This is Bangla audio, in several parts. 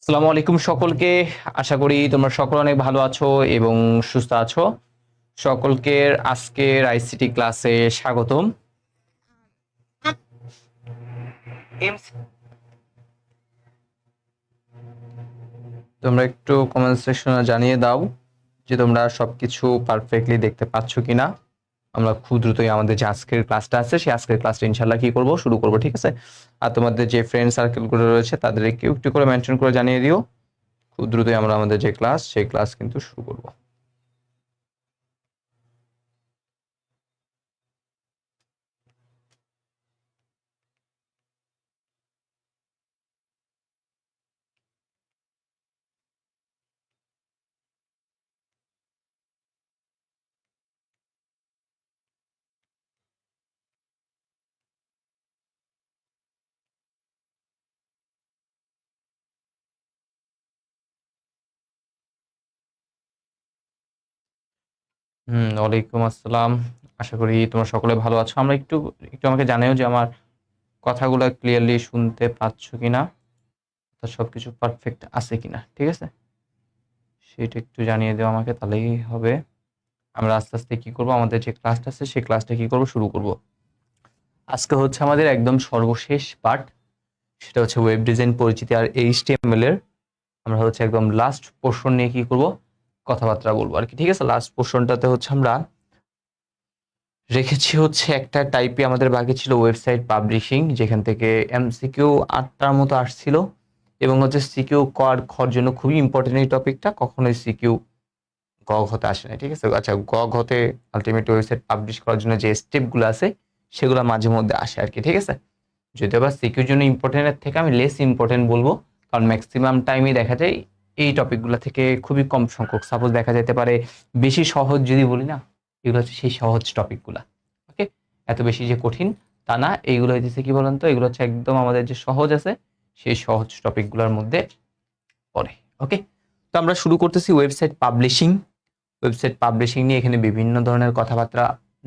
আসসালামু আলাইকুম সকলকে। আশা করি তোমরা সকল অনেক ভালো আছো এবং সুস্থ আছো। সকলকে আজকের আইসিটি ক্লাসে স্বাগতম। তোমরা একটু কমেন্ট সেকশনে জানিয়ে দাও যে তোমরা সবকিছু পারফেক্টলি দেখতে পাচ্ছ কিনা। আমরা খুব দ্রুতই আমাদের যে আজকের ক্লাসটা আছে সেই আজকের ক্লাসটা ইনশাল্লাহ কি করব, শুরু করব, ঠিক আছে? আর তোমাদের যে ফ্রেন্ড সার্কেলগুলো রয়েছে তাদের একটু একটু করে মেনশন করে জানিয়ে দিও। খুব দ্রুতই আমরা আমাদের যে ক্লাস সেই ক্লাস কিন্তু শুরু করব। ওয়ালাইকুম আসসালাম। আশা করি তোমরা সকলে ভালো আছো। আমরা একটু একটু আমাকে জানাও যে আমার কথাগুলো ক্লিয়ারলি শুনতে পাচ্ছ কিনা, সবকিছু পারফেক্ট আছে কিনা, ঠিক আছে? সেটা একটু জানিয়ে দেওয়া আমাকে, তাহলেই হবে। আমরা আস্তে আস্তে কি করব, আমাদের যে ক্লাসটা আছে সেই ক্লাসটা কি করব, শুরু করব। আজকে হচ্ছে আমাদের একদম সর্বশেষ পার্ট, সেটা হচ্ছে ওয়েব ডিজাইন পরিচিতি আর এইচটিএমএল এর। আমরা হচ্ছে একদম লাস্ট পোর্শন নিয়ে কি করব, কথাবার্তা বলবো আর কি, ঠিক আছে? লাস্ট পোর্শনটাতে হচ্ছে আমরা রেখেছি হচ্ছে একটা টাইপে আমাদের বাকি ছিল ওয়েবসাইট পাবলিশিং, যেখান থেকে এমসিকিউ 8টার মতো আসছিল এবং হচ্ছে সিকিউ কর খর জন্য খুবই ইম্পর্টেন্ট এই টপিকটা, কখনোই সিকিউ গ ঘতে আসে না, ঠিক আছে? আচ্ছা, গ ঘতে আলটিমেট ওয়েবসাইট পাবলিশ করার জন্য যে স্টেপগুলো আছে সেগুলো মাঝে মধ্যে আসে আর কি, ঠিক আছে? যদি আবার সিকিউর জন্য ইম্পর্টেন্টের থেকে আমি লেস ইম্পর্টেন্ট বলবো, কারণ ম্যাক্সিমাম টাইমই দেখা যায় এই টপিকগুলো থেকে খুবই কম সংখ্যক, সাপোজ দেখা যেতে পারে বেশি সহজ যদি বলি না, এগুলো হচ্ছে সেই সহজ টপিকগুলা। ওকে, এত বেশি যে কঠিন তা না, এইগুলো হচ্ছে কি বলেন তো, এগুলো হচ্ছে একদম আমাদের যে সহজ আছে সেই সহজ টপিকগুলোর মধ্যে পড়ে। ওকে, তো আমরা শুরু করতেছি ওয়েবসাইট পাবলিশিং। ওয়েবসাইট পাবলিশিং নিয়ে এখানে বিভিন্ন ধরনের কথাবার্তা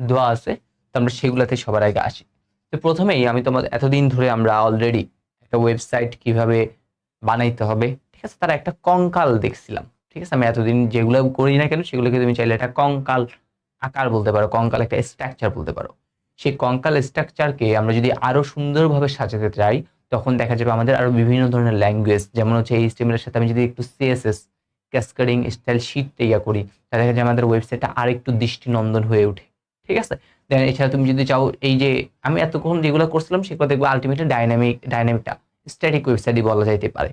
দেওয়া আছে, তো আমরা সেগুলাতে সবার আগে আসি। তো প্রথমেই আমি তোমাদের, এতদিন ধরে আমরা অলরেডি একটা ওয়েবসাইট কিভাবে বানাইতে হবে, ঠিক আছে, তার একটা কঙ্কাল দেখছিলাম, ঠিক আছে? আমি এতদিন যেগুলো করি না কেন সেগুলোকে তুমি চাইলে একটা কঙ্কাল আকার বলতে পারো, কঙ্কাল একটা স্ট্রাকচার বলতে পারো। সেই কঙ্কাল স্ট্রাকচারকে আমরা যদি আরো সুন্দরভাবে সাজাতে চাই, তখন দেখা যাবে আমাদের আরো বিভিন্ন ধরনের ল্যাঙ্গুয়েজ, যেমন হচ্ছে এইচটিএমএল এর সাথে আমি যদি একটু সিএসএস ক্যাসকেডিং স্টাইল শীট ইয়া করি, তাহলে দেখা যায় আমাদের ওয়েবসাইটটা আর একটু দৃষ্টিনন্দন হয়ে ওঠে, ঠিক আছে? দেন এছাড়া তুমি যদি চাও, এই যে আমি এতক্ষণ যেগুলো করছিলাম সেগুলো দেখবো আলটিমেটলি ডাইনামিকটা স্ট্যাটিক ওয়েবসাইটই বলা যাইতে পারে।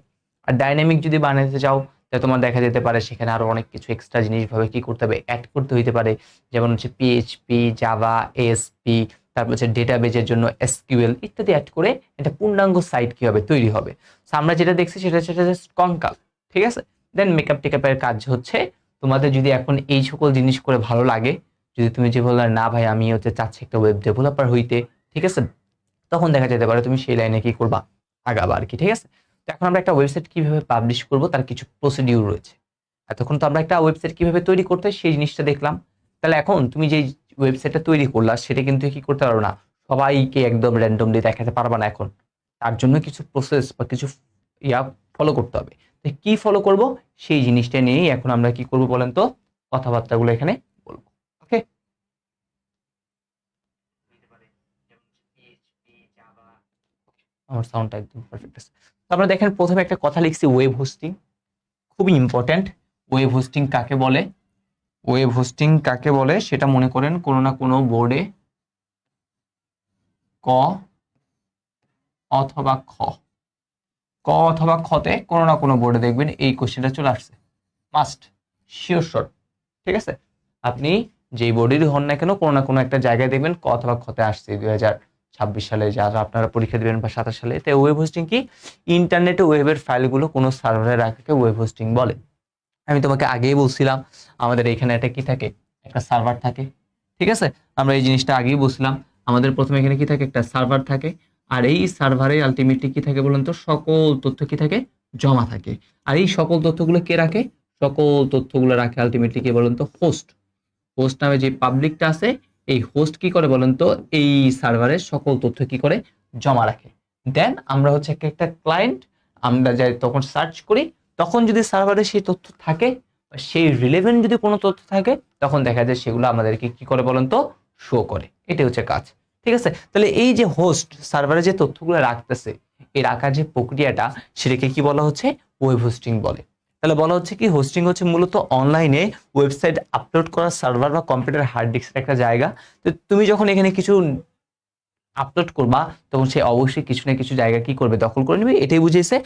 আর ডাইনামিক যদি বানাতে চাও, তাহলে তোমার দেখা যেতে পারে সেখানে আরো অনেক কিছু এক্সট্রা জিনিস ভাবে কি করতে হবে, অ্যাড করতে হইতে পারে। যেমন হচ্ছে পিএইচপি, জাভা, এএসপি, তারপর হচ্ছে ডেটাবেজের জন্য এসকিউএল ইত্যাদি অ্যাড করে একটা পূর্ণাঙ্গ সাইট কিভাবে তৈরি হবে। তো আমরা যেটা দেখছি সেটা হচ্ছে জাস্ট কঙ্কাল, ঠিক আছে? দেন মেকআপ টেকআপের কাজ হচ্ছে, তোমাদের যদি এখন এই সকল জিনিস করে ভালো লাগে, যদি তুমি যে বললে না ভাই আমি হচ্ছে চাচ্ছি একটা ওয়েব ডেভেলপার হইতে, ঠিক আছে, তখন দেখা যেতে পারে তুমি সেই লাইনে কি করবা, আগাবা আর কি, ঠিক আছে? তো এখন আমরা একটা ওয়েবসাইট কিভাবে পাবলিশ করব তার কিছু প্রসিডিউর রয়েছে। এতক্ষণ তো আমরা একটা ওয়েবসাইট কিভাবে তৈরি করতে হয় সেই জিনিসটা দেখলাম। তাহলে এখন তুমি যে ওয়েবসাইটটা তৈরি করলা সেটা কিন্তু কি করতে পারো না, সবাইকে একদম র্যান্ডমলি দেখাতে পারবা না এখন। তার জন্য কিছু প্রসেস বা কিছু ইয়া ফলো করতে হবে। তো কি ফলো করব সেই জিনিসটা নিয়েই এখন আমরা কি করব বলেন তো, কথাবার্তাগুলো এখানে বলবো। ওকে, আমার সাউন্ডটা একদম পারফেক্ট আছে। তো আমরা দেখেন প্রথমে একটা কথা লিখছি, ওয়েব হোস্টিং, খুবই ইম্পর্ট্যান্ট। ওয়েব হোস্টিং কাকে বলে, ওয়েব হোস্টিং কাকে বলে সেটা মনে করেন কোনো না কোনো বোর্ডে ক অথবা খ, ক অথবা খতে কোনো না কোনো বোর্ডে দেখবেন এই কোশ্চেনটা চলে আসছে, মাস্ট, শিওর শর্ট, ঠিক আছে? আপনি যেই বোর্ডেরই হন না কেন, কোনো না কোনো একটা জায়গায় দেখবেন ক অথবা খতে আসছে 2026 সালে যারা আপনারা পরীক্ষা দেবেন বা 27 সালে। তো ওয়েব হোস্টিং কি, ইন্টারনেটে ওয়েবের ফাইলগুলো কোনো সার্ভারে রাখাকে ওয়েব হোস্টিং বলে। আমি তোমাকে আগেই বলছিলাম আমাদের এখানে একটা কি থাকে, একটা সার্ভার থাকে, ঠিক আছে? আমরা এই জিনিসটা আগেই বলছিলাম, আমাদের প্রথমে এখানে কি থাকে, একটা সার্ভার থাকে। আর এই সার্ভারে আলটিমেটলি কি থাকে বলুন তো, সকল তথ্য কি থাকে, জমা থাকে। আর এই সকল তথ্যগুলো কে রাখে, সকল তথ্যগুলো রাখে আলটিমেটলি কে বলুন তো, হোস্ট। হোস্ট নামে যে পাবলিকটা আছে, এই হোস্ট কি করে বলেন তো, এই সার্ভারের সকল তথ্য কি করে জমা রাখে। দেন আমরা হচ্ছে একটা একটা ক্লায়েন্ট, আমরা যাই তখন সার্চ করি, তখন যদি সার্ভারে সেই তথ্য থাকে বা সেই রিলেভেন্ট যদি কোনো তথ্য থাকে, তখন দেখা যায় সেগুলো আমাদেরকে কি করে বলেন তো, শো করে। এটাই হচ্ছে কাজ। ঠিক আছে, তাহলে এই যে হোস্ট সার্ভারে যে তথ্যগুলো রাখতেছে, এই রাখার যে প্রক্রিয়াটা, সেটাকে কি বলা হচ্ছে, ওয়েব হোস্টিং বলে। তাহলে বলা হচ্ছে কি, হোস্টিং হচ্ছে মূলত অনলাইনে ওয়েবসাইট আপলোড করা সার্ভার বা কম্পিউটার হার্ড ডিস্কের একটা জায়গা। তো তুমি যখন এখানে কিছু আপলোড করবা, তখন সে অবশ্যই কিছু না কিছু জায়গা কি করবে, দখল করে নেবে, এটাই বুঝিয়েছে।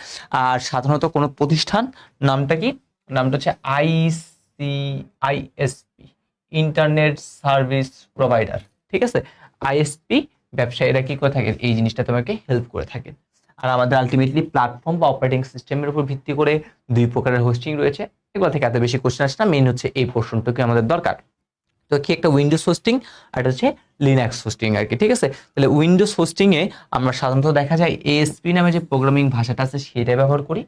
আর সাধারণত কোনো প্রতিষ্ঠান, নামটা কি, নামটা হচ্ছে আইএসপি, ইন্টারনেট সার্ভিস প্রোভাইডার। ঠিক আছে, আইএসপি ব্যবসায়ীরা কি করে থাকে, এই জিনিসটা তোমাকে হেল্প করে থাকে। আর আমাদের আলটিমেটলি প্ল্যাটফর্ম বা অপারেটিং সিস্টেমের উপর ভিত্তি করে দুই প্রকারের হোস্টিং রয়েছে। এগুলো থেকে এত বেশি কোশ্চেন আসে না, মেইন হচ্ছে এই পোর্শনটুকু আমাদের দরকার। তো কি, একটা উইন্ডোজ হোস্টিং আর এটা হচ্ছে লিনাক্স হোস্টিং আর কি। ঠিক আছে, তাহলে উইন্ডোজ হোস্টিং এ আমরা সাধারণত দেখা যায় এএসপি নামে যে প্রোগ্রামিং ভাষাটা আছে সেটা ব্যবহার করি।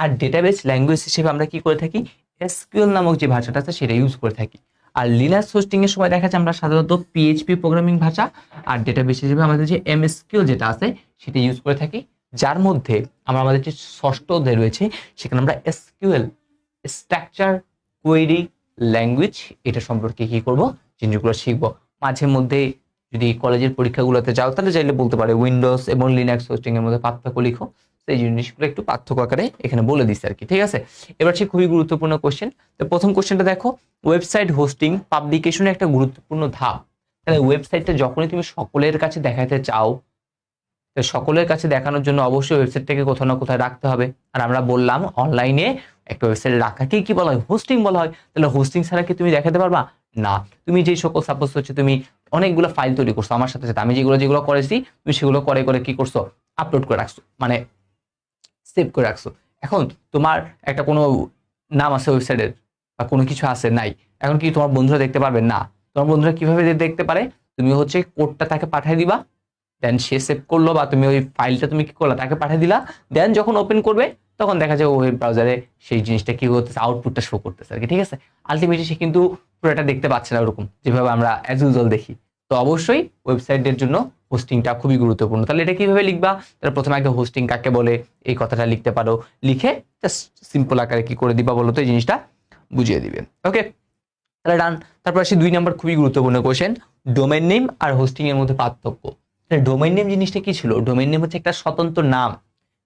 আর ডেটাবেস ল্যাঙ্গুয়েজ হিসেবে আমরা কি করে থাকি, এসকিউএল নামক যে ভাষাটা আছে সেটা ইউজ করে থাকি। আর লিনাক্স হোস্টিং এর সময় দেখা যায় আমরা সাধারণত পিএইচপি প্রোগ্রামিং ভাষা আর ডেটাবেস হিসেবে আমাদের যে এমএসকিউএল যেটা আছে সেটা ইউজ করে থাকি। যার মধ্যে আমরা আমাদের যে ষষ্ঠ অধ্যায় রয়েছে সেখানে আমরা এসকিউএল, স্ট্রাকচার কোয়েরি ল্যাঙ্গুয়েজ, এটা সম্পর্কে কি করব, জিনিসগুলো শিখবো। মাঝে মধ্যে যদি কলেজের পরীক্ষাগুলোতে যাও, তাহলে চাইলে বলতে পারে উইন্ডোজ এবং লিনাক্স হোস্টিং এর মধ্যে পার্থক্য লিখো। সেই জিনিসগুলো একটু পার্থক্য আকারে এখানে বলে দিচ্ছে আর কি। ঠিক আছে, এবার হচ্ছে খুবই গুরুত্বপূর্ণ কোশ্চেন। তো প্রথম কোশ্চেনটা দেখো, ওয়েবসাইট হোস্টিং পাবলিকেশনের একটা গুরুত্বপূর্ণ ধাপ। তাহলে ওয়েবসাইটটা যখনই তুমি সকলের কাছে দেখাতে চাও, তো সকলের কাছে দেখানোর জন্য অবশ্যই ওয়েবসাইটটাকে কোথাও না কোথাও রাখতে হবে। আর আমরা বললাম অনলাইনে একটা ওয়েবসাইট রাখাকে কি বলা হয়, হোস্টিং বলা হয়। তাহলে হোস্টিং ছাড়া কি তুমি দেখাতে পারবা না? তুমি যে সকল, সাপোজ হচ্ছে তুমি অনেকগুলো ফাইল তৈরি করছো আমার সাথে সাথে, আমি যেগুলো যেগুলো করেছি তুমি সেগুলো করে করে কি করছো, আপলোড করে রাখছো, মানে সেভ করে রাখছো। এখন তোমার একটা কোনো নাম আছে ওয়েবসাইটের বা কোনো কিছু আছে নাই, এখন কি তোমার বন্ধুরা দেখতে পারবে না? তোমার বন্ধুরা কিভাবে দেখতে পারে, তুমি হচ্ছে কোডটা তাকে পাঠিয়ে দিবা, দেন সে সেভ করলো, বা তুমি ওই ফাইলটা তুমি কি করলা, তাকে পাঠিয়ে দিলা, দেন যখন ওপেন করবে তখন দেখা যায় ওয়েব ব্রাউজারে সেই জিনিসটা কি করতেছে, আউটপুটটা শো করতেছে আর কি। ঠিক আছে, আলটিমেটলি সে কিন্তু পুরোটা দেখতে পাচ্ছে না ওরকম যেভাবে আমরা অ্যাজ ইউজুয়াল দেখি। তো অবশ্যই ওয়েবসাইটের জন্য হোস্টিংটা খুবই গুরুত্বপূর্ণ। তাহলে এটা কিভাবে লিখবা, তাহলে প্রথমে আগে হোস্টিং কাকে বলে এই কথাটা লিখতে পারো, লিখে জাস্ট সিম্পল আকারে কি করে দিবা বলো তো, এই জিনিসটা বুঝিয়ে দিবে। ওকে, তাহলে ডান। তারপর আসি 2 নম্বর খুবই গুরুত্বপূর্ণ কোশ্চেন, ডোমেইন নেম আর হোস্টিং এর মধ্যে পার্থক্য। ডোমেইন নেম জিনিসটা কি ছিল, ডোমেইন নেম হচ্ছে একটা স্বতন্ত্র নাম,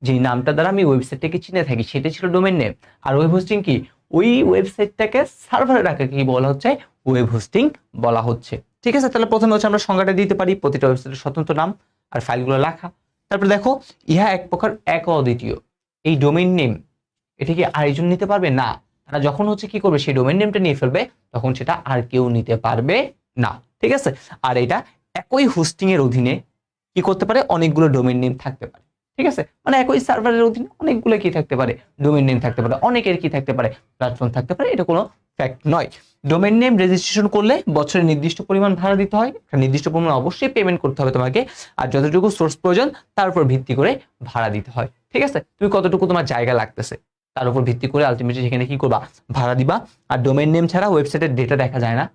যে নামটা দ্বারা আমি ওয়েবসাইটটাকে চিনে থাকি, সেটা ছিল ডোমেইন নেম। আর ওয়েব হোস্টিং কি, ওই ওয়েবসাইটটাকে সার্ভারে রাখা কি বলা হচ্ছে, ওয়েব হোস্টিং বলা হচ্ছে। ঠিক আছে, তাহলে প্রথমে হচ্ছে আমরা সংজ্ঞাটা দিতে পারি, প্রতিটা ওয়েবসাইটের স্বতন্ত্র নাম আর ফাইলগুলো লেখা। তারপরে দেখো, ইহা এক প্রকার এক অদ্বিতীয়। এই ডোমেইন নেম, এটা কি আরেকজন নিতে পারবে না, তারা যখন হচ্ছে কি করবে, সেই ডোমেইন নেমটা নিয়ে ফেলবে, তখন সেটা আর কেউ নিতে পারবে না। ঠিক আছে, আর এটা একই হোস্টিং এর অধীনে কি করতে পারে, অনেকগুলো ডোমেইন নেম থাকতে পারে। ঠিক আছে, মানে একই সার্ভারের অধীনে অনেকগুলো কি থাকতে পারে, ডোমেইন নেম থাকতে পারে, অনেকের কি থাকতে পারে, প্ল্যাটফর্ম থাকতে পারে, এটা কোনো ফ্যাক্ট নয়। ডোমেইন নেম রেজিস্ট্রেশন করলে বছরে নির্দিষ্ট পরিমাণ ভাড়া দিতে হয়, একটা নির্দিষ্ট পরিমাণ অবশ্যই পেমেন্ট করতে হবে তোমাকে, আর যতটুকু সোর্স প্রয়োজন তার উপর ভিত্তি করে ভাড়া দিতে হয়। ঠিক আছে, তুমি কতটুকু তোমার জায়গা লাগতেছে তার উপর ভিত্তি করে আলটিমেটলি সেখানে কি করবা, ভাড়া দিবা। আর ডোমেইন নেম ছাড়া ওয়েবসাইটের ডেটা দেখা যায় না,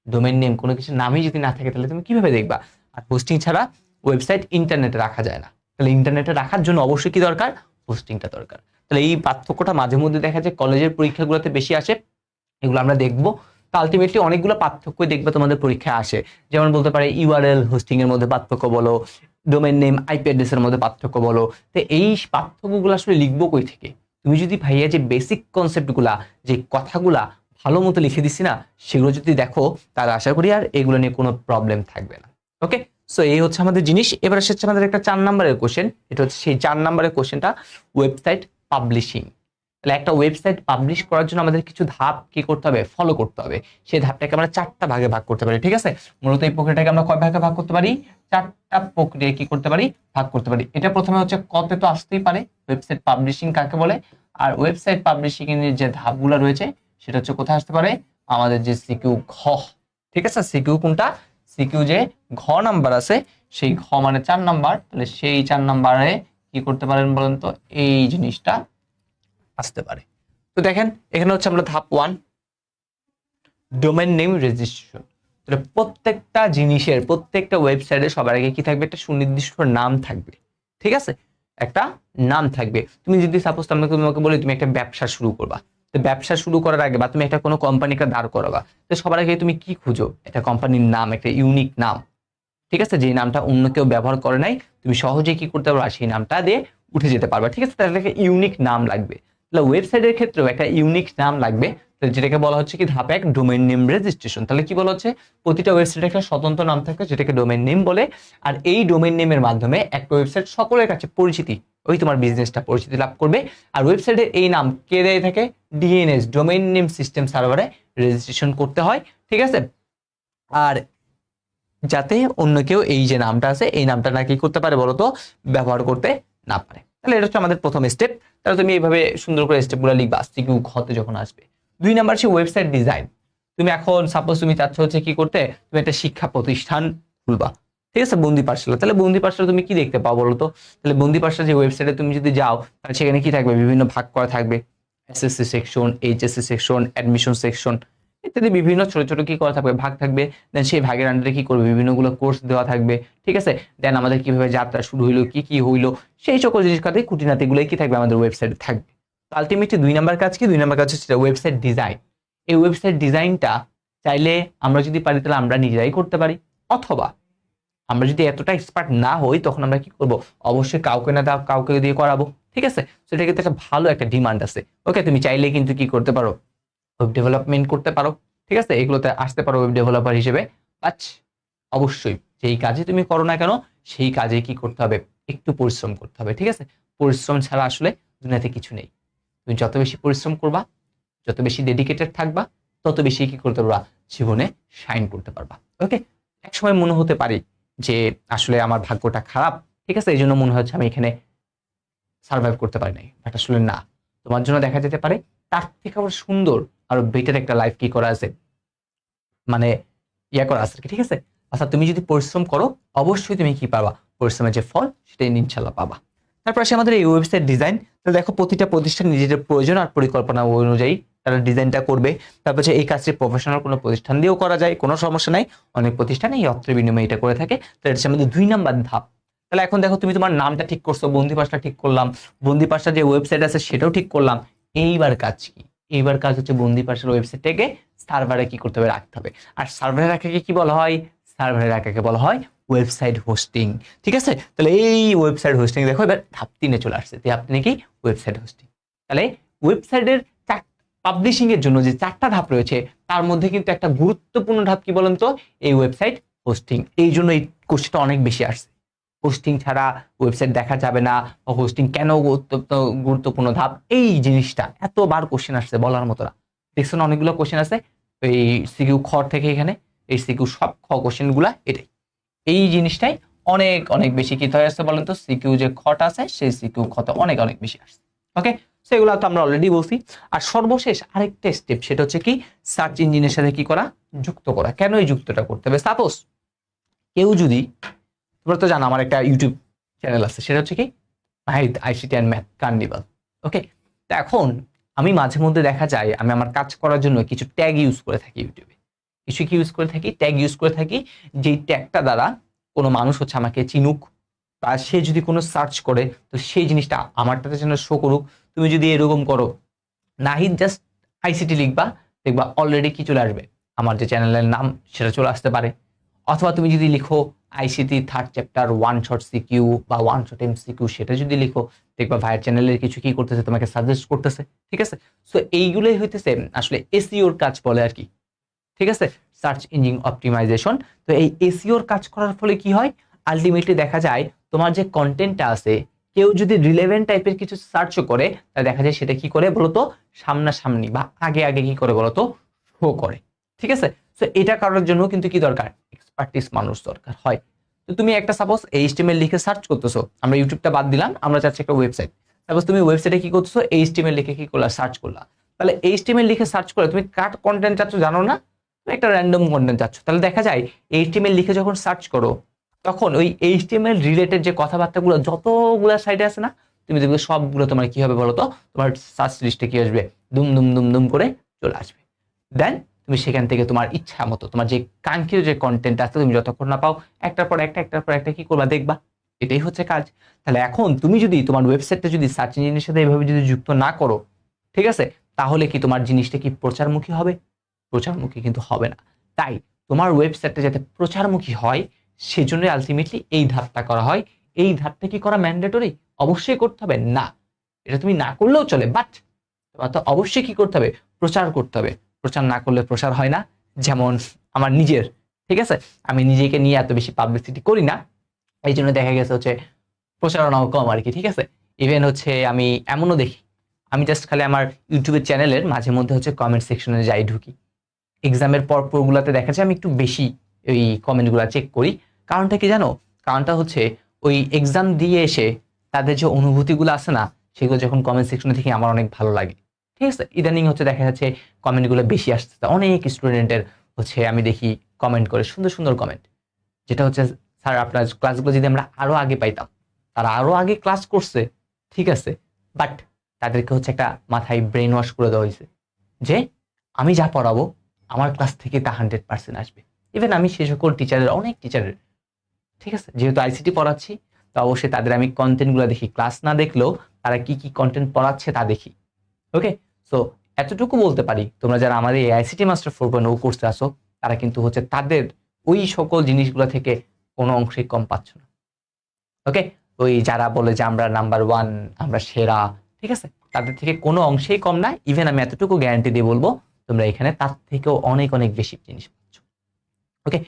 ডোমেইন নেম কোনো কিছু নামই যদি না থাকে তাহলে তুমি কিভাবে দেখবা। আর হোস্টিং ছাড়া ওয়েবসাইট ইন্টারনেটে রাখা যায় না, তাহলে ইন্টারনেটে রাখার জন্য অবশ্যই কি দরকার, হোস্টিংটা দরকার। তাহলে এই পার্থক্যটা মাঝে মধ্যে দেখা যায় কলেজের পরীক্ষাগুলোতে বেশি আসে, এগুলো আমরা দেখবো। তো আলটিমেটলি অনেকগুলো পার্থক্য দেখবে তোমাদের পরীক্ষায় আসে, যেমন বলতে পারে ইউআরএল হোস্টিং এর মধ্যে পার্থক্য বলো, ডোমেইন নেম আইপি অ্যাড্রেসের মধ্যে পার্থক্য বলো। তো এই পার্থক্যগুলো আসলে লিখবো কই থেকে, তুমি যদি ভাইয়া যে বেসিক কনসেপ্টগুলা, যে কথাগুলা ভালো মতো লিখে দিছি না, সেগুলো যদি দেখো তাহলে আশা করি আর এগুলো নিয়ে কোনো প্রবলেম থাকবে না। ওকে, সো এই হচ্ছে আমাদের জিনিস। এবার আসছে আমাদের একটা 4 নম্বরের কোশ্চেন, এটা হচ্ছে সেই 4 নম্বরের কোশ্চেনটা, ওয়েবসাইট পাবলিশিং। তাহলে একটা ওয়েবসাইট পাবলিশ করার জন্য আমাদের কিছু ধাপ কি করতে হবে, ফলো করতে হবে। সেই ধাপটাকে আমরা 4টা ভাগে ভাগ করতে পারি। ঠিক আছে, মূলত এই প্রক্রিয়াটাকে আমরা কয় ভাগে ভাগ করতে পারি, 4টা প্রক্রিয়া কি করতে পারি, ভাগ করতে পারি। এটা প্রথমে হচ্ছে কতে তো আসতেই পারে, ওয়েবসাইট পাবলিশিং কাকে বলে। আর ওয়েবসাইট পাবলিশিং এর যে ধাপগুলো রয়েছে সেটা হচ্ছে কোথায় আসতে পারে, আমাদের যে সিকিউ ঘ। ঠিক আছে, সিকিউ কোনটা, সিকিউ যে ঘ নাম্বার আছে, সেই ঘ মানে 4 নাম্বার, তাহলে সেই 4 নাম্বারে কি করতে পারেন বলেন তো, এই জিনিসটা আসতে পারে। তো দেখেন এখানে হচ্ছে আমরা ধাপ 1, ডোমেইন নেম রেজিস্ট্রেশন। তাহলে প্রত্যেকটা জিনিসের, প্রত্যেকটা ওয়েবসাইটে সবার আগে কি থাকবে, একটা সুনির্দিষ্ট নাম থাকবে। ঠিক আছে, একটা নাম থাকবে। তুমি যদি সাপোজ তোমাকে বলি তুমি একটা ব্যবসা শুরু করবা, তো ব্যবসা শুরু করার আগে বা তুমি একটা কোনো কোম্পানিকে দাঁড় করাবা, তো সবার আগে তুমি কি খুঁজো? একটা কোম্পানির নাম, একটা ইউনিক নাম, ঠিক আছে, যে নামটা অন্য কেউ ব্যবহার করে নাই, তুমি সহজেই কি করতে পারবা, সেই নামটা দিয়ে উঠে যেতে পারবা, ঠিক আছে। তাহলে একটা ইউনিক নাম লাগবে। তাহলে ওয়েবসাইটের ক্ষেত্রেও একটা ইউনিক নাম লাগবে, যেটাকে বলা হচ্ছে কি ধাপ 1 ডোমেইন নেম রেজিস্ট্রেশন। তাহলে কি বলা হচ্ছে, প্রতিটা ওয়েবসাইটের একটা স্বতন্ত্র নাম থাকবে যেটাকে ডোমেইন নেম বলে। আর এই ডোমেইন নেমের মাধ্যমে একটা ওয়েবসাইট সকলের কাছে পরিচিতি, ওই তোমার বিজনেসটা পরিচিতি লাভ করবে। আর ওয়েবসাইটের এই নাম কে দেয় থাকে, ডিএনএস ডোমেইন নেম সিস্টেম সার্ভারে রেজিস্ট্রেশন করতে হয়, ঠিক আছে। আর যাতে অন্য কেউ এই যে নামটা আছে এই নামটা না কি করতে পারে বলতো, ব্যবহার করতে না পারে। তাহলে এটা হচ্ছে আমাদের প্রথম স্টেপ। তাহলে তুমি এইভাবে সুন্দর করে স্টেপগুলো লিখবা সিকিউ ঘতে যখন আসবে। 2 নাম্বার হচ্ছে ওয়েবসাইট ডিজাইন। তুমি এখন সাপোজ তুমি চাচ্ছ হচ্ছে কি করতে, তুমি একটা শিক্ষা প্রতিষ্ঠান খুলবা, ঠিক আছে, বন্দি পাঠশালা। তাহলে বন্দি পাঠশালা তুমি কি দেখতে পাও বলতো? তাহলে বন্দি পাঠশালা যে ওয়েবসাইটে তুমি যদি যাও, তাহলে সেখানে কি থাকবে, বিভিন্ন ভাগ করা থাকবে, SSC section, HSC section, admission section ইত্যাদি বিভিন্ন ছোট ছোট কি করা থাকবে, ভাগ থাকবে। দেন সেই ভাগের আন্ডারে কি করবে, বিভিন্নগুলো কোর্স দেওয়া থাকবে, ঠিক আছে। দেন আমাদের কিভাবে যাত্রা শুরু হইলো, কি কি হইলো, সেই সকল জিনিস কাতে খুঁটিনাতিগুলোই কি থাকবে আমাদের ওয়েবসাইটে থাকবে। তো আলটিমেটলি 2 নাম্বার কাজ কি, 2 নাম্বার কাজ হচ্ছে ওয়েবসাইট ডিজাইন। এই ওয়েবসাইট ডিজাইনটা চাইলে আমরা যদি পারি তাহলে আমরা নিজেরাই করতে পারি, অথবা আমরা যদি এতটা এক্সপার্ট না হই তখন আমরা কি করব, অবশ্যই কাউকে না কাউকে দিয়ে করাবো, ঠিক আছে। সেটা কিন্তু একটা ভালো একটা ডিমান্ড আছে। ওকে, তুমি চাইলে কিন্তু কি করতে পারো, ওয়েব ডেভেলপমেন্ট করতে পারো, ঠিক আছে, এগুলোতে আসতে পারো ওয়েব ডেভেলপার হিসেবে। বাট অবশ্যই যেই কাজে তুমি করো না কেন সেই কাজে কি করতে হবে, একটু পরিশ্রম করতে হবে, ঠিক আছে। পরিশ্রম ছাড়া আসলে দুনিয়াতে কিছু নেই। তুমি যত বেশি পরিশ্রম করবা, যত বেশি ডেডিকেটেড থাকবা, তত বেশি কি করতে পারবা, জীবনে শাইন করতে পারবা। ওকে, একসময় মনে হতে পারে যে আসলে আমার ভাগ্যটা খারাপ, ঠিক আছে, এই জন্য মনে হচ্ছে আমি এখানে সার্ভাইভ করতে পারি নাই। বাট আসলে না, তোমার জন্য দেখা যেতে পারে তার থেকে আবার সুন্দর আরো বেটার একটা লাইফ কি করা আছে, মানে করা আছে, ঠিক আছে। অর্থাৎ তুমি যদি পরিশ্রম করো অবশ্যই তুমি কি পাবা, পরিশ্রমের যে ফল সেটা ইনশাল্লাহ পাবা। তারপর আসে আমাদের এই ওয়েবসাইট ডিজাইন। তাহলে দেখো প্রতিটা প্রতিষ্ঠান নিজেদের প্রয়োজন আর পরিকল্পনা অনুযায়ী তারা ডিজাইনটা করবে। তারপর হচ্ছে এই কাজটি প্রফেশনাল কোনো প্রতিষ্ঠান দিয়েও করা যায়, কোনো সমস্যা নাই। অনেক প্রতিষ্ঠান এই অর্থের বিনিময়ে এটা করে থাকে। তো এটা হচ্ছে আমাদের 2 নাম্বার ধাপ। তাহলে এখন দেখো তুমি তোমার নামটা ঠিক করছো, বন্দি পাসটা ঠিক করলাম, বন্দি পাসটা যে ওয়েবসাইট আছে সেটাও ঠিক করলাম। এইবার কাজ কি, এইবার কাজ হচ্ছে বন্দি পাসের ওয়েবসাইটটাকে সার্ভারে কি করতে হবে, রাখতে হবে। আর সার্ভারে রাখাকে কি বলা হয়, সার্ভারে রাখাকে বলা হয় ওয়েবসাইট হোস্টিং, ঠিক আছে। তাহলে এই ওয়েবসাইট হোস্টিং দেখো এবার ধাপ 3-এ চলে আসছে। ধাপ 3 কি, ওয়েবসাইট হোস্টিং। তাহলে ওয়েবসাইটের পাবলিশিং এর জন্য যে 4টা ধাপ রয়েছে তার মধ্যে কিন্তু একটা গুরুত্বপূর্ণ ধাপ কি বলেন তো, এই ওয়েবসাইট হোস্টিং। এই জন্য এই কোশ্চেনটা অনেক বেশি আসছে, হোস্টিং ছাড়া ওয়েবসাইট দেখা যাবে না, বা হোস্টিং কেন গুরুত্বপূর্ণ ধাপ, এই জিনিসটা এতবার কোশ্চেন আসছে বলার মতো না। দেখছো না অনেকগুলো কোশ্চেন আছে এই সিকিউ খ থেকে, এখানে এই সিকিউ সব খ কোশ্চেন গুলা এটাই, এই জিনিসটাই অনেক অনেক বেশি কি হয়ে আসছে বলেন তো, সিকিউ যে খটা আছে সেই সিকিউ খত অনেক অনেক বেশি আসছে। ওকে, সেগুলো তো আমরা অলরেডি বলছি। আর সর্বশেষ আরেকটা স্টেপ, সেটা হচ্ছে কি, সার্চ ইঞ্জিনের সাথে কি করা, যুক্ত করা। কেন এই যুক্তটা করতে হবে, সাপোজ কেউ যদি, তোমরা তো জানো আমার একটা ইউটিউব চ্যানেল আছে, সেটা হচ্ছে কি Nahid ICT and math carnival. Okay, তো এখন আমি মাঝে মধ্যে দেখা যায় আমি আমার কাজ করার জন্য কিছু ট্যাগ ইউজ করে থাকি ইউটিউবে, কিছু কি ইউজ করে থাকি, ট্যাগ ইউজ করে থাকি, যেই ট্যাগটা দ্বারা কোনো মানুষ হচ্ছে আমাকে চিনুক, বা সে যদি কোনো সার্চ করে তো সেই জিনিসটা আমারটাতে যেন শো করুক। তুমি যদি এরকম করো, নাহিদ জাস্ট আইসিটি লিখবা, দেখবা অলরেডি কি চলে আসবে, আমার যে চ্যানেলের নাম সেটা চলে আসতে পারে। অথবা তুমি যদি লিখো ICT 3rd chapter 1 short CQ বা 1 শর্ট এমসিকিউ, সেটা যদি লিখো দেখবা ভাইয়ের চ্যানেলের কিছু কি করতেছে, তোমাকে সাজেস্ট করতেছে, ঠিক আছে। সো এইগুলোই হইতেছে আসলে এসইওর কাজ বলে আর কি, ঠিক আছে, সার্চ ইঞ্জিন অপটিমাইজেশন। তো এই এসইওর কাজ করার ফলে কি হয়, আলটিমেটলি দেখা যায় তোমার যে কন্টেন্টটা আছে, কেউ যদি রিলেভেন্ট টাইপের কিছু সার্চ করে তাহলে দেখা যায় সেটা কি করে বলতো, সামনাসামনি বা আগে আগে কি করে বলতো, শো করে, ঠিক আছে। তো এটা করার জন্য কিন্তু কি দরকার, এক্সপার্টিস মানুষ দরকার হয়। তো তুমি একটা সাপোজ এইচটিএমএল লিখে সার্চ করতেছো, আমরা ইউটিউবটা বাদ দিলাম, আমরা চাচ্ছি একটা ওয়েবসাইট। সাপোজ তুমি ওয়েবসাইটে কি করতেছো, এইচটিএমএল লিখে কি করলা, সার্চ করলা। তাহলে এইচটিএমএল লিখে সার্চ করে তুমি কার কন্টেন্ট চাচ্ছ জানো না, তুমি একটা র্যান্ডম কন্টেন্ট চাচ্ছ। তাহলে দেখা যায় এইচটিএমএল লিখে যখন সার্চ করো তখন ওই এইচটিএমএল রিলেটেড যে কথাবার্তাগুলো যতগুলো সাইটে আছে না, তুমি দেখবে সবগুলো তোমার কি হবে বলতো, তোমার সার্চ লিস্টে কি আসবে, দুম দুম দুম দুম করে চলে আসবে। দেন তুমি সেখান থেকে তোমার ইচ্ছা মতো তোমার যে কাঙ্ক্ষিত যে কন্টেন্ট আছে তুমি যতক্ষণ না পাও একটার পর একটা কি করবা, দেখবা, এটাই হচ্ছে কাজ। তাহলে এখন তুমি যদি তোমার ওয়েবসাইটটা যদি সার্চ ইঞ্জিনের সাথে এভাবে যদি যুক্ত না করো, ঠিক আছে, তাহলে কি তোমার জিনিসটা কি প্রচারমুখী হবে? প্রচারমুখী কিন্তু হবে না। তাই তোমার ওয়েবসাইটটা যাতে প্রচারমুখী হয়, সেজন্যই আলটিমেটলি এই ধাপটা করা হয়। এই ধাপটা কি করা ম্যান্ডেটরি? অবশ্যই করতে হবে না, এটা তুমি না করলেও চলে, বাট তোমার তো অবশ্যই কি করতে হবে? প্রচার করতে হবে। প্রচার না করলে প্রসার হয় না। যেমন আমার নিজের, ঠিক আছে, আমি নিজেকে নিয়ে এত বেশি পাবলিসিটি করি না, এই জন্য দেখা গেছে হচ্ছে প্রচারণাও কম আর কি, ঠিক আছে। ইভেন হচ্ছে আমি এমনও দেখি, আমি জাস্ট খালি আমার ইউটিউবের চ্যানেলের মাঝে মধ্যে হচ্ছে কমেন্ট সেকশনে যাই, ঢুকি, এক্সামের পরগুলাতে দেখা যায় আমি একটু বেশি ওই কমেন্টগুলো চেক করি। কারণটা কি জানো? কারণটা হচ্ছে ওই এক্সাম দিয়ে এসে তাদের যে অনুভূতিগুলো আছে না, সেগুলো যখন কমেন্ট সেকশনে দেখি আমার অনেক ভালো লাগে, ঠিক আছে। ইদানিং হচ্ছে দেখা যাচ্ছে কমেন্টগুলো বেশি আসছে, অনেক স্টুডেন্টের হচ্ছে আমি দেখি কমেন্ট করে, সুন্দর সুন্দর কমেন্ট, যেটা হচ্ছে স্যার আপনার ক্লাসগুলো যদি আমরা আরো আগে পাইতাম। তারা আরো আগে ক্লাস করছে, ঠিক আছে, বাট তাদেরকে হচ্ছে একটা মাথায় ব্রেন ওয়াশ করে দেওয়া হয়েছে যে আমি যা পড়াবো আমার ক্লাস থেকে তা 100% আসবে। ইভেন আমি সে সকল টিচারের, অনেক টিচারের, ঠিক আছে, যেহেতু আইসিটি পড়াচ্ছি, তো অবশ্যই তাদের আমি কন্টেন্টগুলো দেখি, ক্লাস না দেখলেও তারা কি কি কন্টেন্ট পড়াচ্ছে তা দেখি। ওকে, সো এতটুকু বলতে পারি, তোমরা যারা আমাদের এই আইসিটি মাস্টার 4.0 কোর্সে আসো, তারা কিন্তু হচ্ছে তাদের ওই সকল জিনিসগুলো থেকে কোনো অংশেই কম পাচ্ছ না। ওকে, ওই যারা বলে যে আমরা নাম্বার 1, আমরা সেরা, ঠিক আছে, তাদের থেকে কোনো অংশেই কম না। ইভেন আমি এতটুকু গ্যারান্টি দিয়ে বলবো তোমরা এখানে তার থেকেও অনেক অনেক বেশি জিনিস পাচ্ছ। ওকে,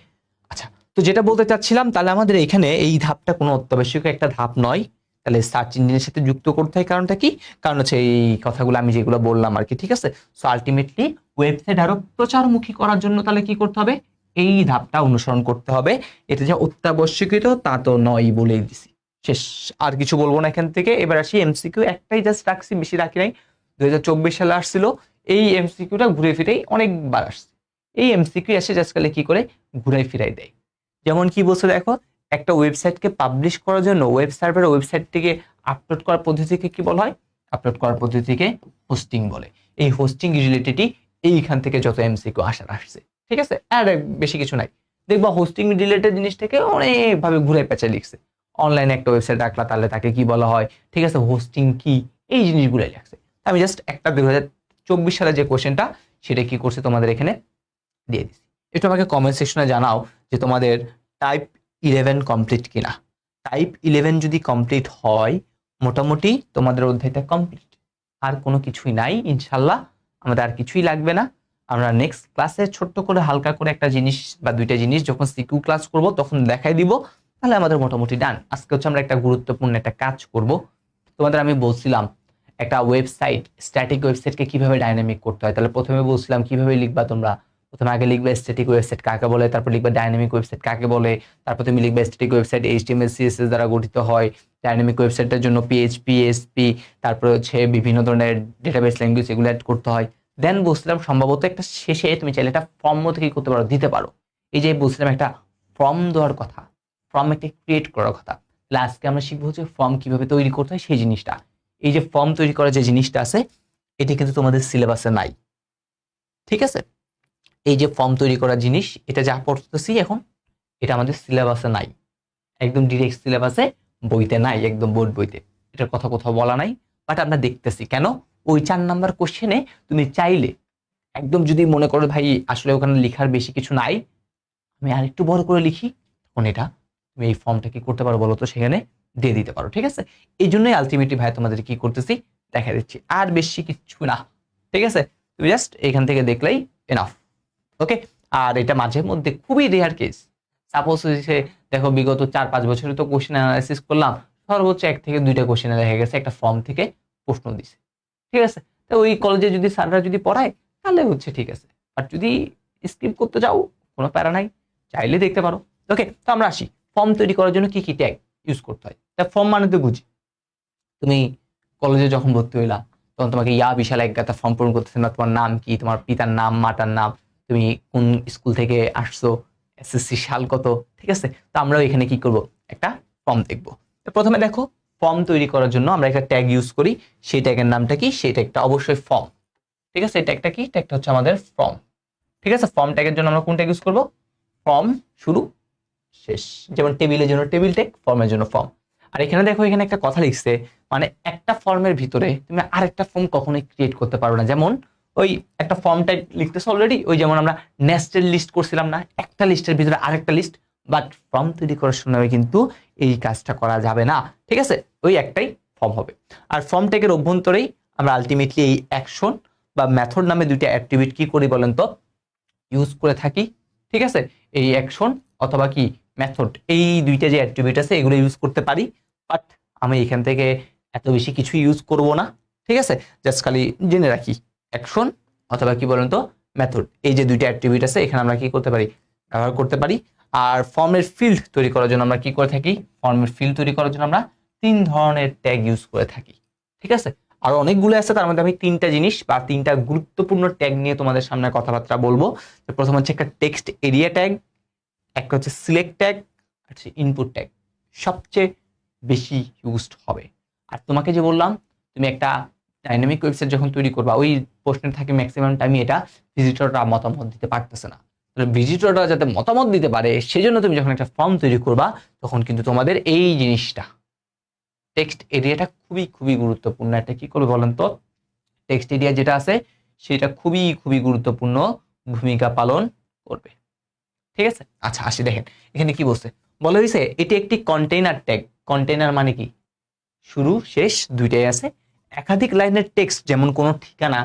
আচ্ছা, তো যেটা বলতে চাচ্ছিলাম, তাহলে আমাদের এখানে এই ধাপটা কোনো অত্যাবশ্যক একটা ধাপ নয়। তাহলে সার্চ ইঞ্জিনের সাথে যুক্ত করতে হয়, কারণটা কি? কারণ হচ্ছে এই কথাগুলো আমি যেগুলো বললাম আর কি, ঠিক আছে। সো আলটিমেটলি ওয়েবসাইট আরো প্রচারমুখী করার জন্য তাহলে কি করতে হবে? এই ধাপটা অনুসরণ করতে হবে। এটা যে অত্যাবশ্যকীয় তা তো নয়, বলেই দিছি, শেষ। আর কিছু বলবো না এখান থেকে। এবার আসি এমসিকিউ, একটাই জাস্ট রাখছি, বেশি রাখি নাই। 2024 সালে আসছিল এই এমসিকিউটা, ঘুরে ফিরেই অনেকবার আসছে। এই এমসিকিউ এসে জাস্ট খালি কি করে ঘুরাই ফিরাই দেয়। যেমন কি বলছে দেখো, একটা ওয়েবসাইটকে পাবলিশ করার জন্য ওয়েব সার্ভার ওয়েবসাইটটিকে আপলোড করার পদ্ধতিকে কি বলা হয়? আপলোড করার পদ্ধতিকে হোস্টিং বলে। এই হোস্টিং রিলেটেডই এইখান থেকে যত এমসিকিউ আসার আসছে, ঠিক আছে। আর বেশি কিছু নাই। দেখবা হোস্টিং রিলেটেড জিনিসটাকে অনেকভাবে ঘুরে পেঁচে লিখছে। অনলাইনে একটা ওয়েবসাইট রাখলা, তাহলে তাকে কি বলা হয়, ঠিক আছে, হোস্টিং কি, এই জিনিসগুলোই লাগছে। আমি জাস্ট একটা 2024 সালে যে কোশ্চেনটা, সেটা কি করছে তোমাদের এখানে দিয়ে দিচ্ছি। একটু আমাকে কমেন্ট সেকশনে জানাও যে তোমাদের টাইপ 11 কমপ্লিট কিনা। টাইপ 11 যদি কমপ্লিট হয়, মোটামুটি তোমাদের অধ্যায়টা কমপ্লিট। আর কোনো কিছুই নাই ইনশাল্লাহ, আমাদের আর কিছুই লাগবে না। আমরা নেক্সট ক্লাসে ছোট্ট করে হালকা করে একটা জিনিস বা দুইটা জিনিস যখন সিকিউ ক্লাস করব তখন দেখাই দিব, তাহলে আমাদের মোটামুটি ডান। আজকে হচ্ছে আমরা একটা গুরুত্বপূর্ণ একটা কাজ করব। তোমাদের আমি বলছিলাম একটা ওয়েবসাইট, স্ট্যাটিক ওয়েবসাইটকে কিভাবে ডাইনামিক করতে হয়। তাহলে প্রথমে বলছিলাম কিভাবে লিখবা তোমরা। প্রথমে আগে লিখবে স্ট্যাটিক ওয়েবসাইট কাকে বলে, তারপর লিখবে ডাইনামিক ওয়েবসাইট কাকে বলে, তারপর তুমি লিখবে স্ট্যাটিক ওয়েবসাইট এইচটিএমএল সিএসএস দ্বারা গঠিত হয়, ডাইনামিক ওয়েবসাইটের জন্য পিএইচপি এসপি, তারপর হচ্ছে বিভিন্ন ধরনের ডেটাবেস ল্যাঙ্গুয়েজ এগুলো অ্যাড করতে হয়। দেন বলছিলাম সম্ভবত একটা শেষে তুমি চাইলে একটা ফর্ম মতো কি করতে পারো, দিতে পারো। এই যে বলছিলাম একটা ফর্ম দেওয়ার কথা, ফর্ম একটা ক্রিয়েট করার কথা। তাহলে আজকে আমরা শিখবো হচ্ছে ফর্ম কিভাবে তৈরি করতে হয় সেই জিনিসটা। এই যে ফর্ম তৈরি করার যে জিনিসটা আছে, এটি কিন্তু তোমাদের সিলেবাসে নাই, ঠিক আছে। এই যে ফর্ম তৈরি করার জিনিস, এটা যা পড়তেছি এখন, এটা আমাদের সিলেবাসে নাই, একদম ডিরেক্ট সিলেবাসে বইতে নাই, একদম বোর্ড বইতে এটার কথা কোথাও বলা নাই। বাট আমরা দেখতেছি কেন, ওই 4 নাম্বার কোশ্চেনে তুমি চাইলে একদম যদি মনে করো ভাই আসলে ওখানে লেখার বেশি কিছু নাই, আমি আরেকটু বড় করে লিখি, তখন এটা তুমি এই ফর্মটা কি করতে পারো বলো তো, সেখানে দিয়ে দিতে পারো, ঠিক আছে। এই জন্যই আলটিমেটলি ভাই তোমাদের কি করতেছি, দেখা দিচ্ছি, আর বেশি কিছু না, ঠিক আছে। তুমি জাস্ট এখান থেকে দেখলেই এনাফ। ওকে, আর এটা মাঝে মধ্যে খুবই রেয়ার কেস। সাপোজ হচ্ছে দেখো বিগত 4-5 বছরে তো কোশ্চেন অ্যানালাইসিস করলাম, সর্বোচ্চ 1 থেকে 2টা কোশ্চেনে দেখা গেছে একটা ফর্ম থেকে প্রশ্ন দিছে, ঠিক আছে। তো ওই কলেজে যদি স্যাররা যদি পড়ায় তাহলে হচ্ছে ঠিক আছে, আর যদি স্কিপ করতে যাও কোনো প্যারা নাই, চাইলে দেখতে পারো। ওকে, তো আমরা আসি ফর্ম তৈরি করার জন্য কি কি ট্যাগ ইউজ করতে হয়। তা ফর্ম মানে তো বুঝি, তুমি কলেজে যখন ভর্তি হইলা তখন তোমাকে বিশাল এক গাদা ফর্ম পূরণ করতেছে না, তোমার নাম কি, তোমার পিতার নাম, মাতার নাম, তুমি কোন স্কুল থেকে আসছো, এসএসসি সাল কত, ঠিক আছে। তো আমরাও এখানে কি করব, একটা ফর্ম দেখবো। তো প্রথমে দেখো, ফর্ম তৈরি করার জন্য আমরা একটা ট্যাগ ইউজ করি, সেই ট্যাগের নামটা কি, সেই ট্যাগটা অবশ্যই ফর্ম, ঠিক আছে। এই ট্যাগটা কি, ট্যাগটা হচ্ছে আমাদের ফর্ম, ঠিক আছে। ফর্ম ট্যাগের জন্য আমরা কোন ট্যাগ ইউজ করব, ফর্ম শুরু শেষ। যেমন টেবিলের জন্য টেবিল ট্যাগ, ফর্মের জন্য ফর্ম। আর এখানে দেখো, এখানে একটা কথা লিখছে, মানে একটা ফর্মের ভিতরে তুমি আরেকটা ফর্ম কখনোই ক্রিয়েট করতে পারো না। যেমন ওই একটা ফর্ম টাইপ লিখতেছো অলরেডি, ওই যেমন আমরা নেস্টেড লিস্ট করছিলাম না, একটা লিস্টের ভিতরে আরেকটা লিস্ট, বাট ফর্ম তৈরি করার সময় কিন্তু এই কাজটা করা যাবে না, ঠিক আছে? ওই একটাই ফর্ম হবে। আর ফর্ম ট্যাগের অভ্যন্তরেই আমরা আলটিমেটলি এই অ্যাকশন বা মেথড নামে দুইটা অ্যাট্রিবিউট কি করি বলেন তো, ইউজ করে থাকি, ঠিক আছে? এই অ্যাকশন অথবা কি মেথড, এই দুইটা যে অ্যাট্রিবিউট আছে এগুলো ইউজ করতে পারি, বাট আমি এখান থেকে এত বেশি কিছু ইউজ করব না, ঠিক আছে? জাস্ট খালি জেনে রাখি অ্যাকশন অথবা কি বলেন তো মেথড, এই যে দুইটা অ্যাট্রিবিউট আছে এখানে আমরা কি করতে পারি, ব্যবহার করতে পারি। আর ফর্মের ফিল্ড তৈরি করার জন্য আমরা কি করে থাকি, ফর্মের ফিল্ড তৈরি করার জন্য আমরা 3 ধরনের ট্যাগ ইউজ করে থাকি, ঠিক আছে? আর অনেকগুলো আছে, তার মধ্যে আমি 3টা জিনিস বা 3টা গুরুত্বপূর্ণ ট্যাগ নিয়ে তোমাদের সামনে কথাবার্তা বলবো। প্রথম হচ্ছে একটা টেক্সট এরিয়া ট্যাগ, একটা হচ্ছে সিলেক্ট ট্যাগ, আর হচ্ছে ইনপুট ট্যাগ, সবচেয়ে বেশি ইউজড হবে। আর তোমাকে যে বললাম, তুমি একটা ডাইনামিক ওয়েবসাইট যখন তৈরি করবা, ওই প্রশ্নে থাকে ম্যাক্সিমাম টাইমে এটা ভিজিটররা মতামত দিতে পারতেছে না। ভিজিটররা যাতে মতামত দিতে পারে সেজন্য তুমি যখন একটা ফর্ম তৈরি করবা, তখন কিন্তু তোমাদের এই জিনিসটা টেক্সট এরিয়াটা খুবই খুবই গুরুত্বপূর্ণ। এটা কি করবে বলেন তো, টেক্সট এরিয়া যেটা আছে সেটা খুবই খুবই গুরুত্বপূর্ণ ভূমিকা পালন করবে, ঠিক আছে? আচ্ছা আসি, দেখেন এখানে কি বলছে, বলা হয়েছে এটি একটি কন্টেইনার ট্যাগ। কন্টেইনার মানে কি, শুরু শেষ দুইটাই আছে। একাধিক লাইনের টেক্সট যেমন কোনো ঠিকানা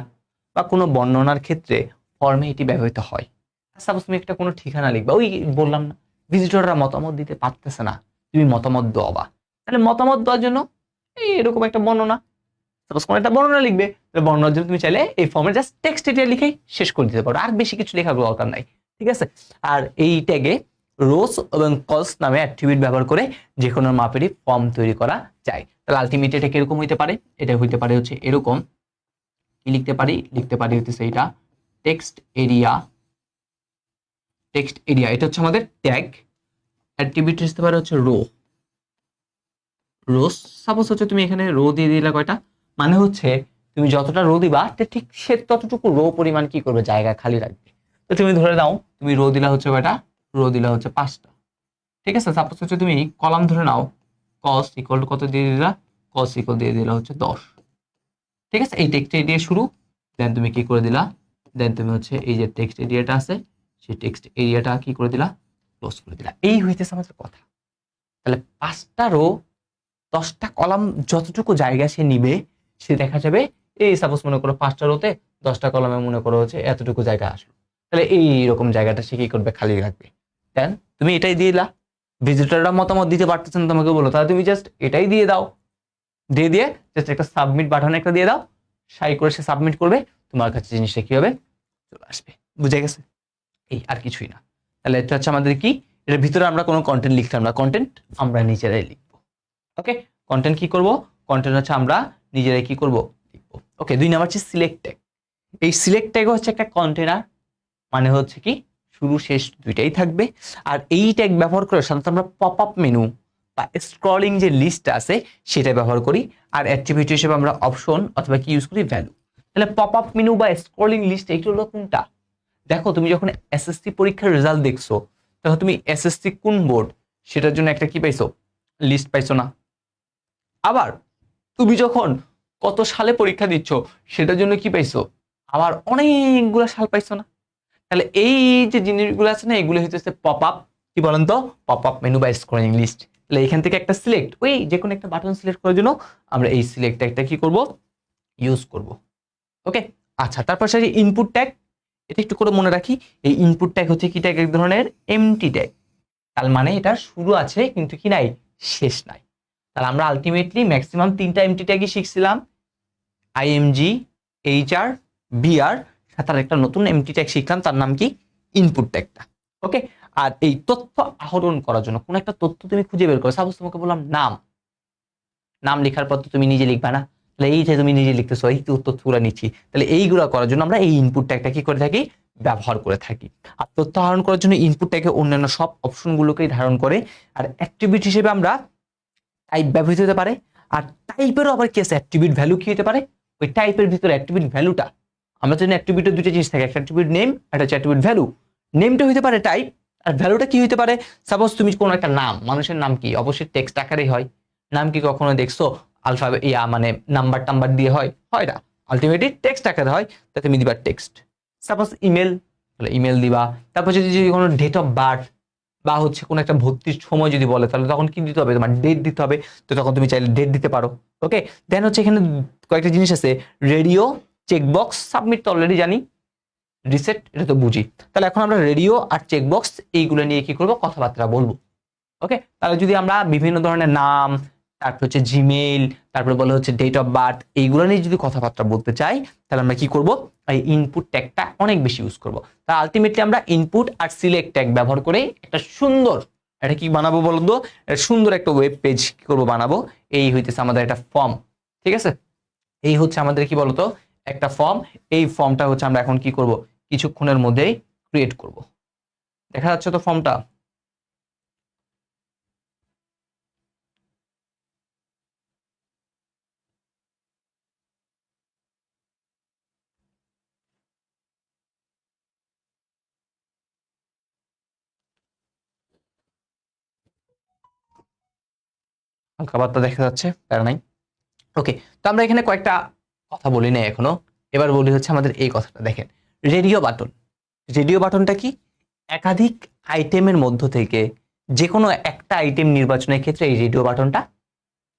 বা কোনো বর্ণনার ক্ষেত্রে ফর্মে এটি ব্যবহৃত হয়। সাপোজ তুমি একটা কোনো ঠিকানা লিখবা, ওই বললাম না ভিজিটররা মতামত দিতে পারতেছে না, তুমি মতামত দেওয়া, তাহলে মতামত দেওয়ার জন্য এই এরকম একটা বর্ণনা, সাপোজ কোনো একটা বর্ণনা লিখবে, তাহলে বর্ণনার জন্য তুমি চাইলে এই ফর্মে জাস্ট টেক্সট এরিয়া লিখেই শেষ করে দিতে পারো, আর বেশি কিছু লেখার দরকার নাই, ঠিক আছে? আর এই ট্যাগে রোস এবং কলস নামে অ্যাট্রিবিউট ব্যবহার করে যে কোনো মাপেরই ফর্ম তৈরি করা যায়। তাহলে আলটিমেটলি এটা কিরকম হইতে পারে, এটা হইতে পারে হচ্ছে এরকম, কি লিখতে পারি, লিখতে পারি হচ্ছে এইটা টেক্সট এরিয়া, টেক্সট এরিয়া এটা হচ্ছে আমাদের ট্যাগ। অ্যাট্রিবিউট আসতে পারে হচ্ছে রো, রোস, সাপোজ হচ্ছে তুমি এখানে রো দিয়ে দিলে কয়টা, মানে হচ্ছে তুমি যতটা রো দিবা ঠিক সে ততটুকু রো পরিমাণ কি করবে, জায়গা খালি রাখবে। তো তুমি ধরে নাও তুমি রো দিলা হচ্ছে কয়টা, রো দিলা হচ্ছে 5টা, ঠিক আছে? সাপোজ হচ্ছে তুমি কলাম ধরে নাও, কস ইকুয়াল টু কত দিয়ে দিলা, কস ইকুয়াল দিয়ে দিলা হচ্ছে 10, ঠিক আছে? এই টেক্সট এরিয়া শুরু, দেন তুমি কি করে দিলা, দেন তুমি হচ্ছে এই যে টেক্সট এরিয়াটা আছে সেই টেক্সট এরিয়াটা কি করে দিলা, ক্লোজ করে দিলা। এই হইতেছে আমাদের কথা। তাহলে 5টা রো 10টা কলাম যতটুকু জায়গা সে নিবে, সে দেখা যাবে এই সাপোজ মনে করো 5টা রোতে 10টা কলামে মনে করো হচ্ছে এতটুকু জায়গা আসলো, তাহলে এইরকম জায়গাটা সে কি করবে, খালি রাখবে। দেন তুমি এটাই দিয়ে দিলা, ভিজিটররা মতামত দিতে পারতেছেন তোমাকে বলো, তাহলে তুমি জাস্ট এটাই দিয়ে দাও, দিয়ে দিয়ে জাস্ট একটা সাবমিট বাটন একটা দিয়ে দাও, সাই করে সে সাবমিট করবে, তোমার কাছে জিনিসটা কি হবে, চলে আসবে। বুঝে গেছে? এই আর কিছুই না। তাহলে এটা হচ্ছে আমাদের কি, এর ভিতরে আমরা কোনো কন্টেন্ট লিখতাম না, কন্টেন্ট আমরা নিজেরাই লিখবো। ওকে, কন্টেন্ট কি করব, কন্টেন্ট হচ্ছে আমরা নিজেরাই কি করব, লিখবো। ওকে, 2 নাম্বার হচ্ছে সিলেক্ট ট্যাগ। এই সিলেক্ট ট্যাগ হচ্ছে একটা কন্টেনার, মানে হচ্ছে কি শুরু শেষ দুইটাই থাকবে। আর এই ট্যাগ ব্যবহার করে সাধারণত আমরা পপ আপ মেনু বা স্ক্রলিং যে লিস্ট আছে সেটা ব্যবহার করি। আর অ্যাট্রিবিউট হিসেবে আমরা অপশন অথবা কি ইউজ করি, ভ্যালু। তাহলে পপ আপ মেনু বা স্ক্রলিং লিস্ট এইটা হলো কোনটা, দেখো তুমি যখন এসএসসি পরীক্ষার রেজাল্ট দেখছো, তখন তুমি এসএসসি কোন বোর্ড সেটার জন্য একটা কি পাইছো, লিস্ট পাইছো না? আবার তুমি যখন কত সালে পরীক্ষা দিচ্ছ সেটার জন্য কি পাইছো, আবার অনেকগুলো সাল পাইছো না? তাহলে এই যে জিনিসগুলো আছে না, এগুলো হচ্ছে পপ আপ, কি বলেন তো, পপ আপ মেনু বা স্ক্রলিং লিস্ট। তাহলে এখান থেকে একটা সিলেক্ট, ওই যে কোনো একটা বাটন সিলেক্ট করার জন্য আমরা এই সিলেক্ট ট্যাগটা কি করব, ইউজ করব। ওকে, আচ্ছা তারপর সেই ইনপুট ট্যাগ, এটা একটু করে মনে রাখি। এই ইনপুট ট্যাগ হচ্ছে কি ট্যাগ, এক ধরনের এমটি ট্যাগ। তার মানে এটা শুরু আছে কিন্তু কি নাই, শেষ নাই। তাহলে আমরা আলটিমেটলি ম্যাক্সিমাম 3টা এমটি ট্যাগই শিখছিলাম, আইএমজি, এইচআর, বিআর, সাথে একটা নতুন এমটি ট্যাগ শিখলাম, তার নাম কি, ইনপুট ট্যাগটা। ওকে, আর এই তথ্য আহরণ করার জন্য কোন একটা তথ্য তুমি খুঁজে বের করো, সাপোজ তোমাকে বললাম নাম, নাম লেখার পর তো তুমি নিজে লিখবা না, তাহলে এই যে তুমি নিজে লিখতেছো এই তথ্যগুলো নিচ্ছি, তাহলে এইগুলো করার জন্য আমরা এই ইনপুট ট্যাগটা কি করে থাকি, ব্যবহার করে থাকি। আর তথ্য আহরণ করার জন্য ইনপুট ট্যাগে অন্যান্য সব অপশনগুলোকেই ধারণ করে। আর অ্যাট্রিবিউট হিসেবে আমরা টাইপ ব্যবহৃত হতে পারে। আর টাইপেরও আবার কি আছে, অ্যাট্রিবিউট ভ্যালু কি হতে পারে, ওই টাইপের ভিতরে অ্যাট্রিবিউট ভ্যালুটা, আমরা জানি অ্যাট্রিবিউটের দুটো জিনিস থাকে, একটা অ্যাট্রিবিউট নেম, একটা হচ্ছে অ্যাট্রিবিউট ভ্যালু। নেমটা হতে পারে টাইপ, আর ভ্যালুটা কি হতে পারে, সাপোজ তুমি কোনো একটা নাম, মানুষের নাম কি অবশ্যই টেক্সট আকারেই হয়, নাম কি কখনো দেখছো আলফাবেট মানে নাম্বার টাম্বার দিয়ে হয়? হয় না, আলটিমেটলি টেক্সট আকারে হয়, তা তুমি দিবা টেক্সট। সাপোজ ইমেল, তাহলে ইমেল দিবা। তারপর যদি যদি কোনো ডেট অফ বার্থ বা হচ্ছে কোনো একটা ভর্তির সময় যদি বলে, তাহলে তখন কি দিতে হবে? তোমার ডেট দিতে হবে, তো তখন তুমি চাইলে ডেট দিতে পারো। ওকে, দেন হচ্ছে এখানে কয়েকটা জিনিস আছে, রেডিও, চেকবক্স, সাবমিট তো অলরেডি জানি, রিসেট এটা তো বুঝি। তাহলে এখন আমরা রেডিও আর চেকবক্স এইগুলো নিয়ে কি করবো? কথাবার্তা বলবো। ওকে, তাহলে যদি আমরা বিভিন্ন ধরনের নাম, তারপর হচ্ছে জিমেইল, তারপরে বলে হচ্ছে ডেট অফ বার্থ, এইগুলো নিয়ে যদি কথাবার্তা বলতে চাই, তাহলে আমরা কি করব? এই ইনপুট ট্যাগটা অনেক বেশি ইউজ করব। তা আলটিমেটলি আমরা ইনপুট আর সিলেক্ট ট্যাগ ব্যবহার করে একটা সুন্দর, এটা কি বানাবো বলতো? একটা সুন্দর একটা ওয়েব পেজ কি করবো? বানাবো। এই হইতেছে আমাদের একটা ফর্ম। ঠিক আছে, এই হচ্ছে আমাদের কি বলতো একটা ফর্ম। এই ফর্মটা হচ্ছে আমরা এখন কি করব? কিছুক্ষণের মধ্যেই ক্রিয়েট করব। দেখা যাচ্ছে তো ফর্মটা? হালকা পাতলা দেখা যাচ্ছে, প্যারা নাই। ওকে, তো আমরা এখানে কয়েকটা কথা বলি না এখনো। এবার বলি হচ্ছে আমাদের এই কথাটা দেখেন, রেডিও বাটন। রেডিও বাটনটা কি? একাধিক আইটেমের মধ্য থেকে যে কোনো একটা আইটেম নির্বাচনের ক্ষেত্রে এই রেডিও বাটনটা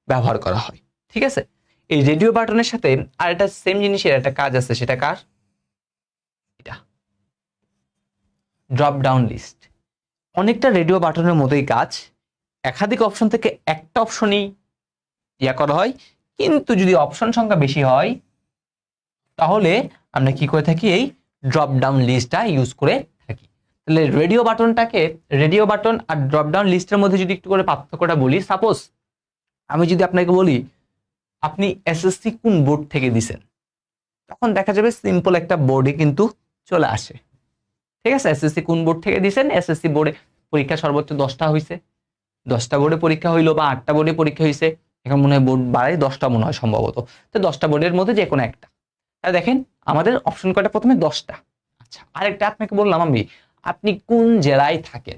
ব্যবহার করা হয়। ঠিক আছে, এই রেডিও বাটনের সাথে আর একটা সেম জিনিসের একটা কাজ আছে, সেটা কার? এটা ড্রপ ডাউন লিস্ট। অনেকটা রেডিও বাটনের মতোই কাজ, একাধিক অপশন থেকে একটা অপশনই করা হয়। কিন্তু যদি অপশন সংখ্যা বেশি হয়, তাহলে আমরা কি করে থাকি? এই ড্রপ ডাউন লিস্টটা ইউজ করে থাকি। তাহলে রেডিও বাটনটাকে, রেডিও বাটন আর ড্রপ ডাউন লিস্টের মধ্যে যদি একটু করে পার্থক্যটা বলি, সাপোজ আমি যদি আপনাকে বলি আপনি এসএসসি কোন বোর্ড থেকে দিছেন, তখন দেখা যাবে সিম্পল একটা বোর্ডে কিন্তু চলে আসে। ঠিক আছে, এসএসসি কোন বোর্ড থেকে দিছেন, এসএসসি বোর্ডে পরীক্ষা সর্বোচ্চ 10টা হয়েছে, 10টা বোর্ডে পরীক্ষা হইলো বা 8টা বোর্ডে পরীক্ষা হয়েছে, এখন মনে হয় বোর্ড বাড়ায় 10টা মনে হয় সম্ভবত। তো 10টা বোর্ডের মধ্যে যে কোনো একটা। তাহলে দেখেন আমাদের অপশন কয়টা? প্রথমে 10টা। আচ্ছা, আরেকটা আপনাকে বললাম আমি, আপনি কোন জেলায় থাকেন,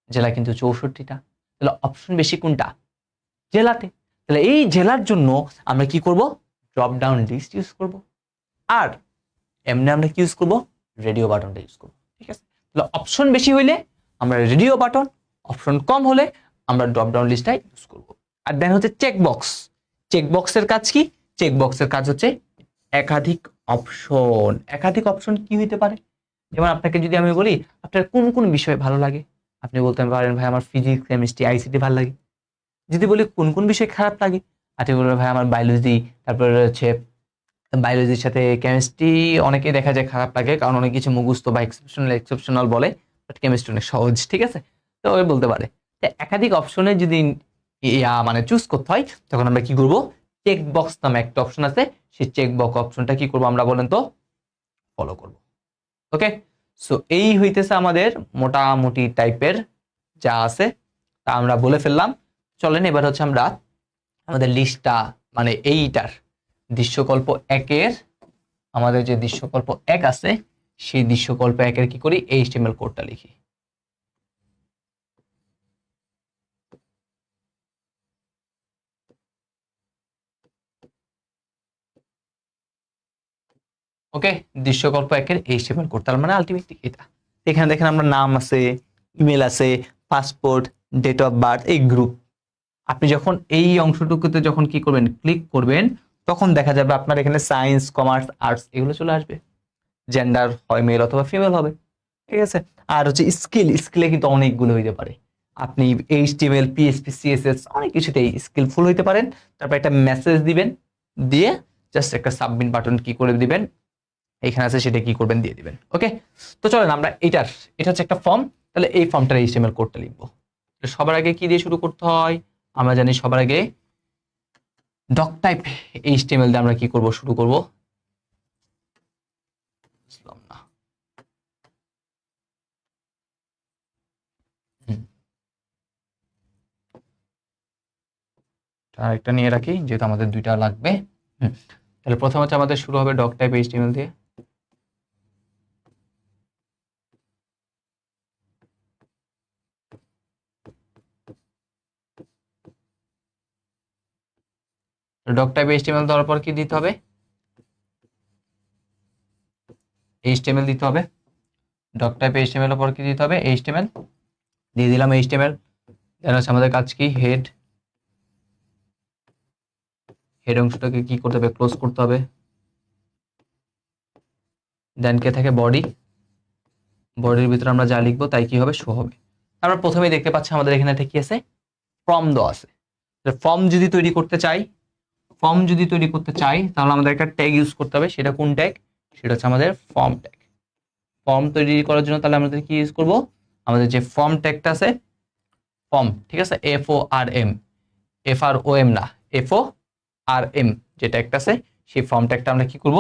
জেলা কিন্তু 64টা। তাহলে অপশন বেশি কোনটা? জেলাতে। তাহলে এই জেলার জন্য আমরা কি করব? ড্রপ ডাউন লিস্ট ইউজ করব। আর এমনি আমরা কি ইউজ করব? রেডিও বাটনটা ইউজ করব। ঠিক আছে, তাহলে অপশন বেশি হইলে আমরা রেডিও বাটন, অপশন কম হলে আমরা ড্রপ ডাউন লিস্টটা ইউজ করব। আর দেন হচ্ছে চেক বক্স। চেক বক্সের কাজ কি? চেক বক্সের কাজ হচ্ছে একাধিক অপশন। একাধিক অপশন কি হইতে পারে? যেমন আপনাকে যদি আমি বলি আপনার কোন কোন বিষয় ভালো লাগে, আপনি বলতে পারেন ভাই আমার ফিজিক্স, কেমিস্ট্রি, আইসিটি ভালো লাগে। যদি বলি কোন কোন বিষয় খারাপ লাগে, আপনি বলবেন ভাই আমার বায়োলজি, তারপরে হচ্ছে বায়োলজির সাথে কেমিস্ট্রি অনেকে দেখা যায় খারাপ লাগে, কারণ অনেক কিছু মুখস্থ বা এক্সেপশনাল এক্সেপশনাল বলে, বাট কেমিস্ট্রি অনেক সহজ। ঠিক আছে, তো ওই বলতে পারে। তো একাধিক অপশনে যদি মানে চুজ করতে হয়, তখন আমরা কি করব? চেক বক্স নামে একটা অপশন আছে, সেই চেক বক্স অপশনটা কি করব আমরা বলেন তো? ফলো করব। ওকে, সো এই হইতেছে আমাদের মোটামুটি টাইপের যা আছে তা আমরা বলে ফেললাম। চলেন এবার হচ্ছে আমরা আমাদের লিস্টটা, মানে এইটার দৃশ্যকল্প একের, আমাদের যে দৃশ্যকল্প এক আছে, সেই দৃশ্যকল্প একের কি করি? এইচটিএমএল কোডটা লিখি। ওকে, দৃশ্যকল্প একের এইচটিএমএল কোড, তার মানে আলটিমেটলি এটা। এখানে দেখেন আমরা নাম আছে, ইমেল আছে, পাসপোর্ট, ডেট অফ বার্থ, এই গ্রুপ। আপনি যখন এই অংশটুকুতে যখন কি করবেন? ক্লিক করবেন, তখন দেখা যাবে আপনার এখানে সায়েন্স, কমার্স, আর্টস এগুলো চলে আসবে। জেন্ডার হয় মেল অথবা ফিমেল হবে। ঠিক আছে, আর হচ্ছে স্কিল, স্কিলে কিন্তু অনেকগুলো হইতে পারে। আপনি এইচটিএমএল, পিএইচপি, সিএসএস অনেক কিছুতেই স্কিলফুল হইতে পারেন। তারপর একটা মেসেজ দিবেন, দিয়ে জাস্ট একটা সাবমিট বাটন কি করে দিবেন, এখানে আছে সেটা কি করবেন? দিয়ে দিবেন। ওকে, তো চলেন আমরা এটা হচ্ছে একটা ফর্ম, তাহলে এই ফর্মটার এইচটিএমএল কোডটা লিখবো। সবার আগে কি দিয়ে শুরু করতে হয়? আমরা জানি সবার আগে ডক টাইপ এইচটিএমএল দিয়ে আমরা কি করব? শুরু করব। বুঝলাম না। হুম, আরেকটা নিয়ে রাখি যেহেতু আমাদের দুইটা লাগবে। হুম, তাহলে প্রথম হচ্ছে আমাদের শুরু হবে ডক টাইপ এইচটিএমএল দিয়ে। ডক টাইপ এইচটিএমএল দেওয়ার পর কি দিতে হবে, এইচটিএমএল দিতে হবে। ডক টাইপ এইচটিএমএল এর পর কি দিতে হবে, এইচটিএমএল দিয়ে দিলাম, এইচটিএমএল। দেন হচ্ছে আমাদের কাজ কি, হেড, হেড অংশটাকে কি করতে হবে, ক্লোজ করতে হবে। দেন কে থাকে বডি, বডির ভিতরে আমরা যা লিখবো তাই কি হবে, শো হবে। আমরা প্রথমেই দেখতে পাচ্ছি আমাদের এখানে কি আছে, ফর্ম দেওয়া আছে। ফর্ম যদি তৈরি করতে চাই, ফর্ম যদি তৈরি করতে চাই তাহলে আমাদের একটা ট্যাগ ইউজ করতে হবে। সেটা কোন ট্যাগ, সেটা হচ্ছে আমাদের ফর্ম ট্যাগ। ফর্ম তৈরি করার জন্য তাহলে আমাদের কি ইউজ করব, আমাদের যে ফর্ম ট্যাগটা আছে, ফর্ম, ঠিক আছে, FORM, FROM না, FORM যে ট্যাগটা আছে, সেই ফর্ম ট্যাগটা আমরা কি করব,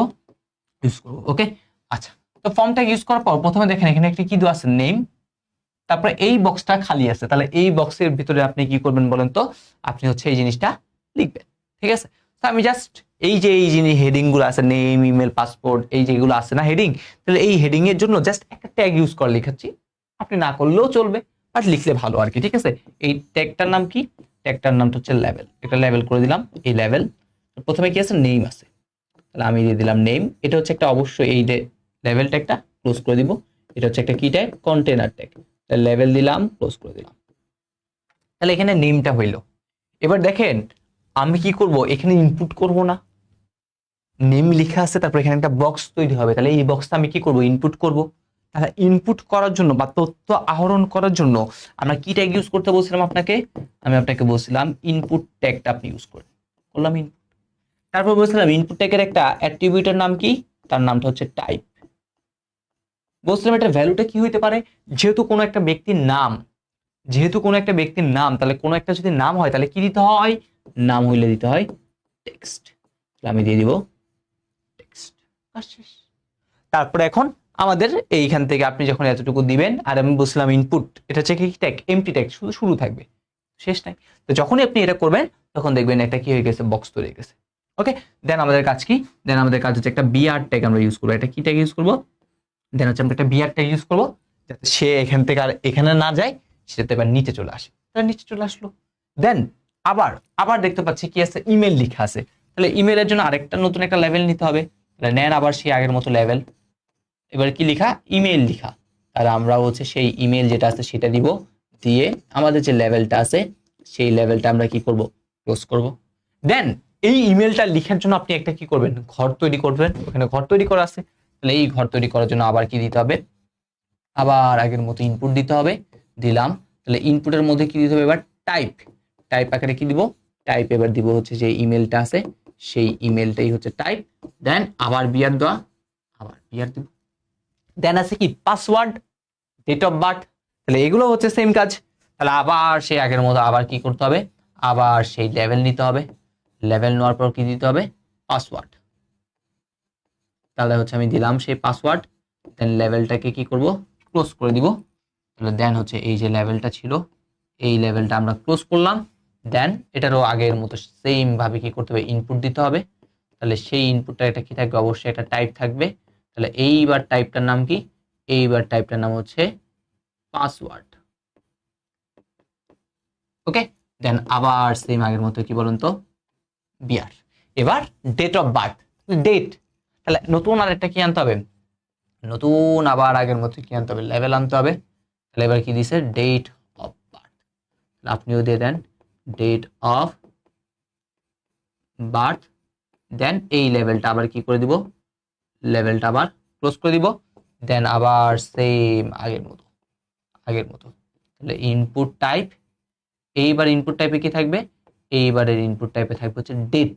ইউজ করব। ওকে, আচ্ছা। তো ফর্ম ট্যাগ ইউজ করার পর প্রথমে দেখেন এখানে একটা কি দেওয়া আছে, নেম, তারপরে এই বক্সটা খালি আছে। তাহলে এই বক্সের ভিতরে আপনি কি করবেন বলেন তো, আপনি হচ্ছে এই জিনিসটা লিখবেন, ঠিক আছে। তো আমি জাস্ট এই যে এই জিনিস হেডিং গুলো আছে, নেম, ইমেল, পাসপোর্ট, এই যেগুলো আছে না হেডিং, তাহলে এই হেডিং এর জন্য জাস্ট একটা ট্যাগ ইউজ করে লিখাচ্ছি। আপনি না করলেও চলবে, বাট লিখলে ভালো আর কি, ঠিক আছে। এই ট্যাগটার নাম কি, ট্যাগটার নামটা হচ্ছে লেভেল। একটা লেভেল করে দিলাম, এই লেভেল। প্রথমে কি আছে, নেম আছে, তাহলে আমি দিয়ে দিলাম নেম। এটা হচ্ছে একটা অবশ্যই এই লেভেল ট্যাগটা ক্লোজ করে দিব। এটা হচ্ছে একটা কি ট্যাগ, কন্টেনার ট্যাগ। লেভেল দিলাম, ক্লোজ করে দিলাম। তাহলে এখানে নেমটা হইলো। এবার দেখেন আমি কি করব, এখানে ইনপুট করব না, নেম লেখা আছে, তারপর এখানে একটা বক্স তৈরি হবে। তাহলে এই বক্সটা আমি কি করব, ইনপুট করব। তাহলে ইনপুট করার জন্য বা তথ্য আহরণ করার জন্য আমরা কি ট্যাগ ইউজ করতে বলছিলাম আপনাকে, আমি আপনাকে বলছিলাম ইনপুট ট্যাগটা আপনি ইউজ করেন, করলাম ইনপুট। তারপর বলছিলাম ইনপুট ট্যাগের একটা অ্যাট্রিবিউটের নাম কি, তার নামটা হচ্ছে টাইপ। বলছিলাম এটা ভ্যালুটা কি হইতে পারে, যেহেতু কোনো একটা ব্যক্তির নাম, যেহেতু কোনো একটা ব্যক্তির নাম, তাহলে কোনো একটা যদি নাম হয় তাহলে কি দিতে হয়, নাম হইলে দিতে হয় টেক্সট। আমি দিয়ে দিব টেক্সট। তারপরে এখন আমাদের এইখান থেকে আপনি যখন এতটুকু দিবেন, আর আমি বলছিলাম ইনপুট, এটা হচ্ছে কি ট্যাগ, এমটি ট্যাগ, শুধু শুরু থাকবে, শেষ নাই। তো যখনই আপনি এটা করবেন তখন দেখবেন একটা কি হয়ে গেছে, বক্স তৈরি হয়ে গেছে। ওকে, দেন আমাদের কাজ কি, দেন আমাদের কাজ হচ্ছে একটা বিআর ট্যাগ আমরা ইউজ করবো। এটা কি ট্যাগ ইউজ করবো, দেন হচ্ছে আমরা একটা বিআর ট্যাগ ইউজ করবো, যাতে সে এখান থেকে আর এখানে না যায়, সেটাতে এবার নিচে চলে আসে। তাহলে নিচে চলে আসলো। দেন আবার আবার দেখতে পাচ্ছি কি আছে, ইমেল লেখা আছে। তাহলে ইমেলের জন্য আরেকটা নতুন একটা লেভেল নিতে হবে। তাহলে নেন আবার সেই আগের মতো লেভেল, এবার কি লিখা, ইমেল লিখা। তাহলে আমরা হচ্ছে সেই ইমেল যেটা আছে সেটা দিব, দিয়ে আমাদের যে লেভেলটা আছে সেই লেভেলটা আমরা কি করব, ক্লোজ করব। দেন এই ইমেলটা লেখার জন্য আপনি একটা কি করবেন, ঘর তৈরি করবেন। ওখানে ঘর তৈরি করা আছে, তাহলে এই ঘর তৈরি করার জন্য আবার কি দিতে হবে, আবার আগের মতো ইনপুট দিতে হবে, দিলাম। তাহলে ইনপুটের মধ্যে কি দিতে হবে, এবার টাইপ, টাইপ আকারে কি দিব, টাইপ এবার দিব হচ্ছে যে ইমেলটা আছে সেই ইমেলটাই হচ্ছে টাইপ। দেন আবার বিয়ার দেওয়া, আবার বিয়ার দিব। দেন আছে কি পাসওয়ার্ড, ডেট অফ বার্থ। তাহলে এগুলো হচ্ছে সেম কাজ। তাহলে আবার সেই আগের মতো আবার কি করতে হবে, আবার সেই লেভেল নিতে হবে। লেভেল নেওয়ার পর কি দিতে হবে, পাসওয়ার্ড। তাহলে হচ্ছে আমি দিলাম সেই পাসওয়ার্ড। দেন লেভেলটাকে কি করব, ক্লোজ করে দিব। তাহলে দেন হচ্ছে এই যে লেভেলটা ছিল, এই লেভেলটা আমরা ক্লোজ করলাম। দেন এটারও আগের মতো সেম ভাবে কি করতে হবে, ইনপুট দিতে হবে। তাহলে সেই ইনপুটটা এটা কি থাকবে, অবশ্যই একটা টাইপ থাকবে। তাহলে এইবার টাইপটার নাম কি, এইবার টাইপটার নাম হচ্ছে পাসওয়ার্ড। ওকে, দেন আবার সেম আগের মতো কি বলুন তো, বিয়ার। এবার ডেট অফ বার্থ, ডেট। তাহলে নতুন আর একটা কি আনতে হবে, নতুন আবার আগের মতো কি আনতে হবে, লেভেল আনতে হবে। তাহলে এবার কি দিছে, ডেট অফ বার্থ। আপনিও দিয়ে দেন ডেট অফ বার্থ। দেন এই লেভেলটা আবার কি করে দিব, লেভেলটা আবার ক্লোজ করে দিব। দেন আবার সেম আগের মতো, আগের মতো। তাহলে ইনপুট টাইপ, এইবার ইনপুট টাইপে কি থাকবে, এইবারের ইনপুট টাইপে থাকবে হচ্ছে ডেট।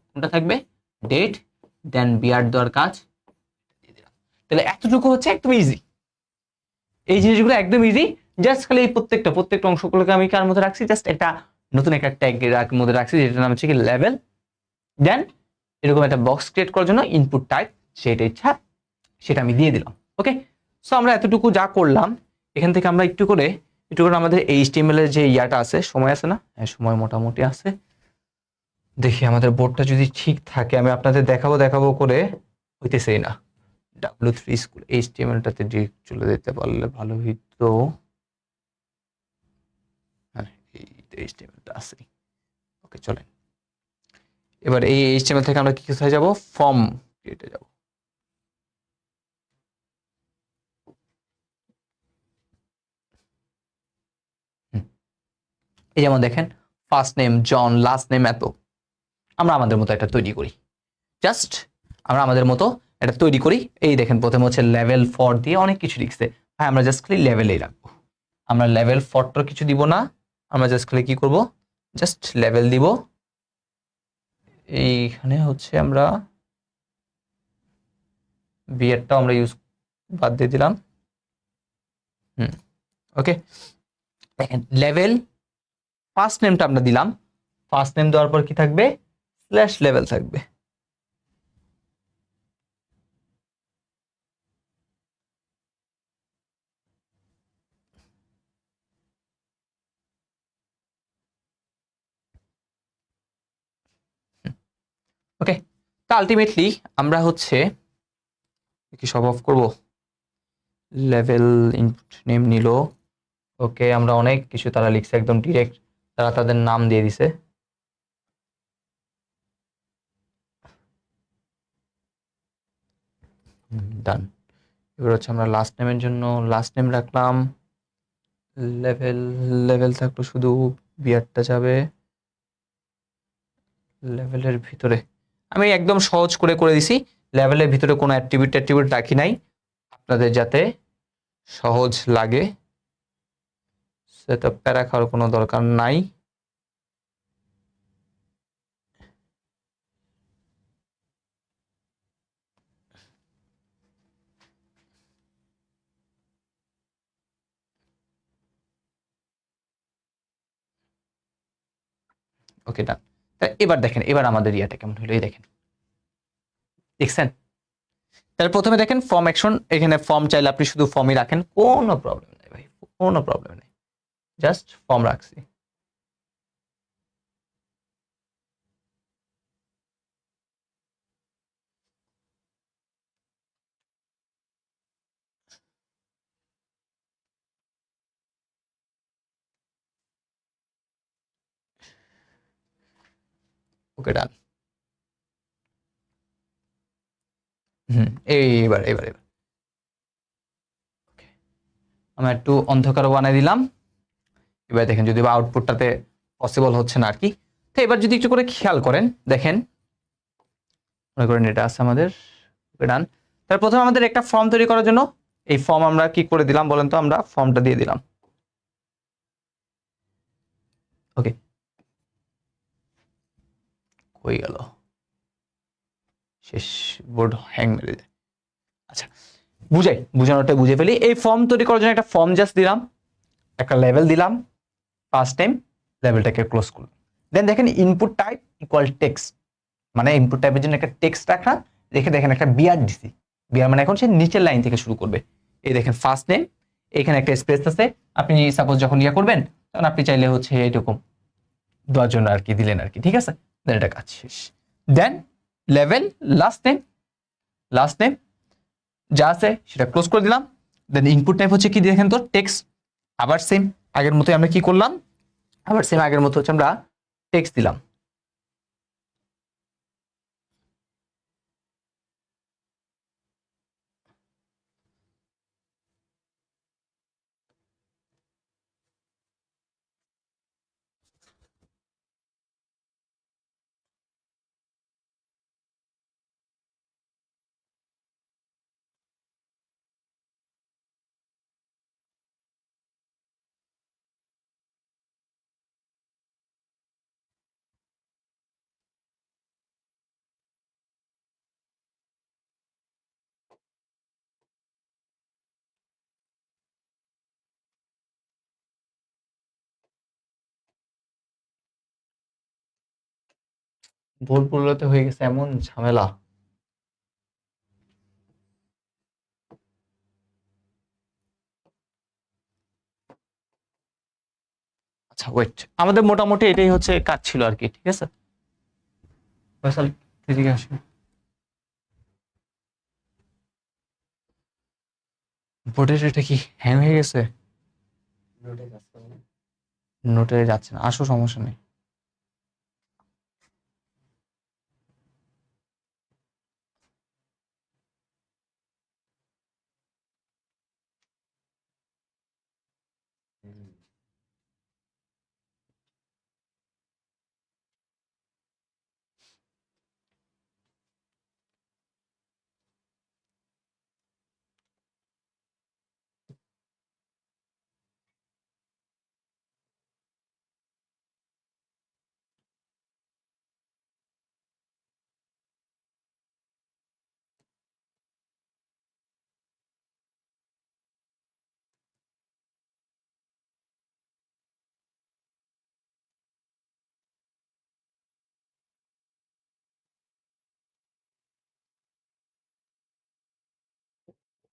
কোনটা থাকবে, ডেট। দেন বিয়ার দেওয়ার কাজ। তাহলে এতটুকু হচ্ছে একদম ইজি, এই জিনিসগুলো একদম ইজি। জাস্ট খালি এই প্রত্যেকটা অংশগুলোকে আমি কার মধ্যে রাখছি, জাস্ট একটা নতুন একটা ট্যাগ মধ্যে রাখছি, যেটার নাম হচ্ছে কি লেভেল। দেন এরকম একটা বক্স ক্রিয়েট করার জন্য ইনপুট টাইপ, সেটা ইচ্ছা সেটা আমি দিয়ে দিলাম। ওকে, সো আমরা এতটুকু যা করলাম, এখান থেকে আমরা একটু করে আমাদের এইচটিএমএল এর যে ইয়াটা আছে, সময় আছে না, হ্যাঁ সময় মোটামুটি আছে। দেখি আমাদের বোর্ডটা যদি ঠিক থাকে আমি আপনাদের দেখাবো করে হইতেছেই না। W3 স্কুল এইচটিএমএলটাতে ডিরেক্ট চলে যেতে পারলে ভালো হইতো। হ্যাঁ, এই এইচটিএমএলটা আছে। ওকে চলেন, এবার এই এইচটিএমএল থেকে আমরা কি কোথায় যাব, ফর্ম ক্রিয়েটে যাব। এই যেমন দেখেন ফার্স্ট নেম জন, লাস্ট নেম এত, আমরা আমাদের মতো একটা তৈরি করি। জাস্ট আমরা আমাদের মতো এটা তৈরি করি। এই দেখেন প্রথমে হচ্ছে লেভেল 4 দিয়ে অনেক কিছু লিখছে, হ্যাঁ আমরা জাস্ট খালি লেভেলেই রাখবো, আমরা লেভেল 4 কিছু দিব না, আমরা জাস্ট খালি কি করব, জাস্ট লেভেল দিব। এইখানে হচ্ছে আমরা বিএডটাও আমরা ইউজ বাদ দিয়ে দিলাম। ওকে, দেখেন লেভেল ফার্স্ট নেমটা আমরা দিলাম, ফার্স্ট নেম দেওয়ার পর কি থাকবে, স্ল্যাশ লেভেল থাকবে। ওকে, তো আলটিমেটলি আমরা হচ্ছে কি সব অফ করব, লেভেল ইনপুট নেম নিল। ওকে, আমরা অনেক কিছু তারা লিখছে একদম ডিরেক্ট, তারা তাদের নাম দিয়ে দিছে। ডান। এবার হচ্ছে আমরা লাস্ট নেমের জন্য লাস্ট নেম রাখলাম, লেভেল লেভেল থাকলো শুধু, বিয়ারটা যাবে লেভেলের ভিতরে। আমি একদম সহজ করে করে দিছি, লেভেলের ভিতরে কোনো অ্যাট্রিবিউট রাখি নাই, আপনাদের যাতে সহজ লাগে। সেটা প্যারা খাওয়ার কোনো দরকার নাই। ওকে ডান। তা এবার দেখেন, এবার আমাদের ইয়াটা কেমন হলো, এই দেখেন, দেখছেন? তাহলে প্রথমে দেখেন ফর্ম অ্যাকশন, এখানে ফর্ম চাইলে আপনি শুধু ফর্মই রাখেন, কোনো প্রবলেম নেই ভাই, কোনো প্রবলেম নেই, জাস্ট ফর্ম রাখছি। ওকে ডান। এইবার এবার এবার আমরা একটু অন্ধকারও বানাই দিলাম। এবার দেখেন যদি বা আউটপুটটাতে পসিবল হচ্ছে না আর কি। তো এবার যদি একটু করে খেয়াল করেন, দেখেন মনে করেন এটা আছে আমাদের, ডান। তার প্রথমে আমাদের একটা ফর্ম তৈরি করার জন্য এই ফর্ম আমরা কি করে দিলাম বলেন তো, আমরা ফর্মটা দিয়ে দিলাম। ওকে, হয়ে গেল, শেষ, বোর্ড হ্যাং মেরে যায়। আচ্ছা, বুঝানোটা বুঝে ফেলি। এই ফর্ম তৈরি করার জন্য একটা ফর্ম জাস্ট দিলাম, একটা লেভেল দিলাম, ফার্স্ট টাইম লেভেলটাকে ক্লোজ করলাম। দেন দেখেন ইনপুট টাইপ ইকুয়াল টেক্সট, মানে ইনপুট টাইপের জন্য একটা টেক্সট রাখলাম, রেখে দেখেন একটা বিআর দিছি, বিআর মানে এখন সে নিচের লাইন থেকে শুরু করবে। এই দেখেন ফার্স্ট নেম, এখানে একটা স্পেস আছে, আপনি সাপোজ যখন ইয়া করবেন তখন আপনি চাইলে হচ্ছে এরকম দেওয়ার জন্য আর কি দিলেন আর কি, ঠিক আছে? দেন এটা কাজ শেষ। দেন লেভেল লাস্ট নেম যা আছে সেটা ক্লোজ করে দিলাম। দেন ইনপুট টাইপ হচ্ছে কি দেখেন তো, টেক্সট। আবার সেম আগের মতোই আমরা কি করলাম, আবার সেম আগের মতো হচ্ছে আমরা টেক্সট দিলাম। ভুলগুলোতে হয়ে গেছে এমন ঝামেলা। আচ্ছা ওয়েট, আমাদের মোটামুটি এটাই হচ্ছে কাজ ছিল আর কি, ঠিক আছে? ফয়সাল, এদিকে আসুন। বোর্ডের এটা কি হ্যাং হয়ে গেছে? নোটে যাচ্ছে না, আসো সমস্যা নেই।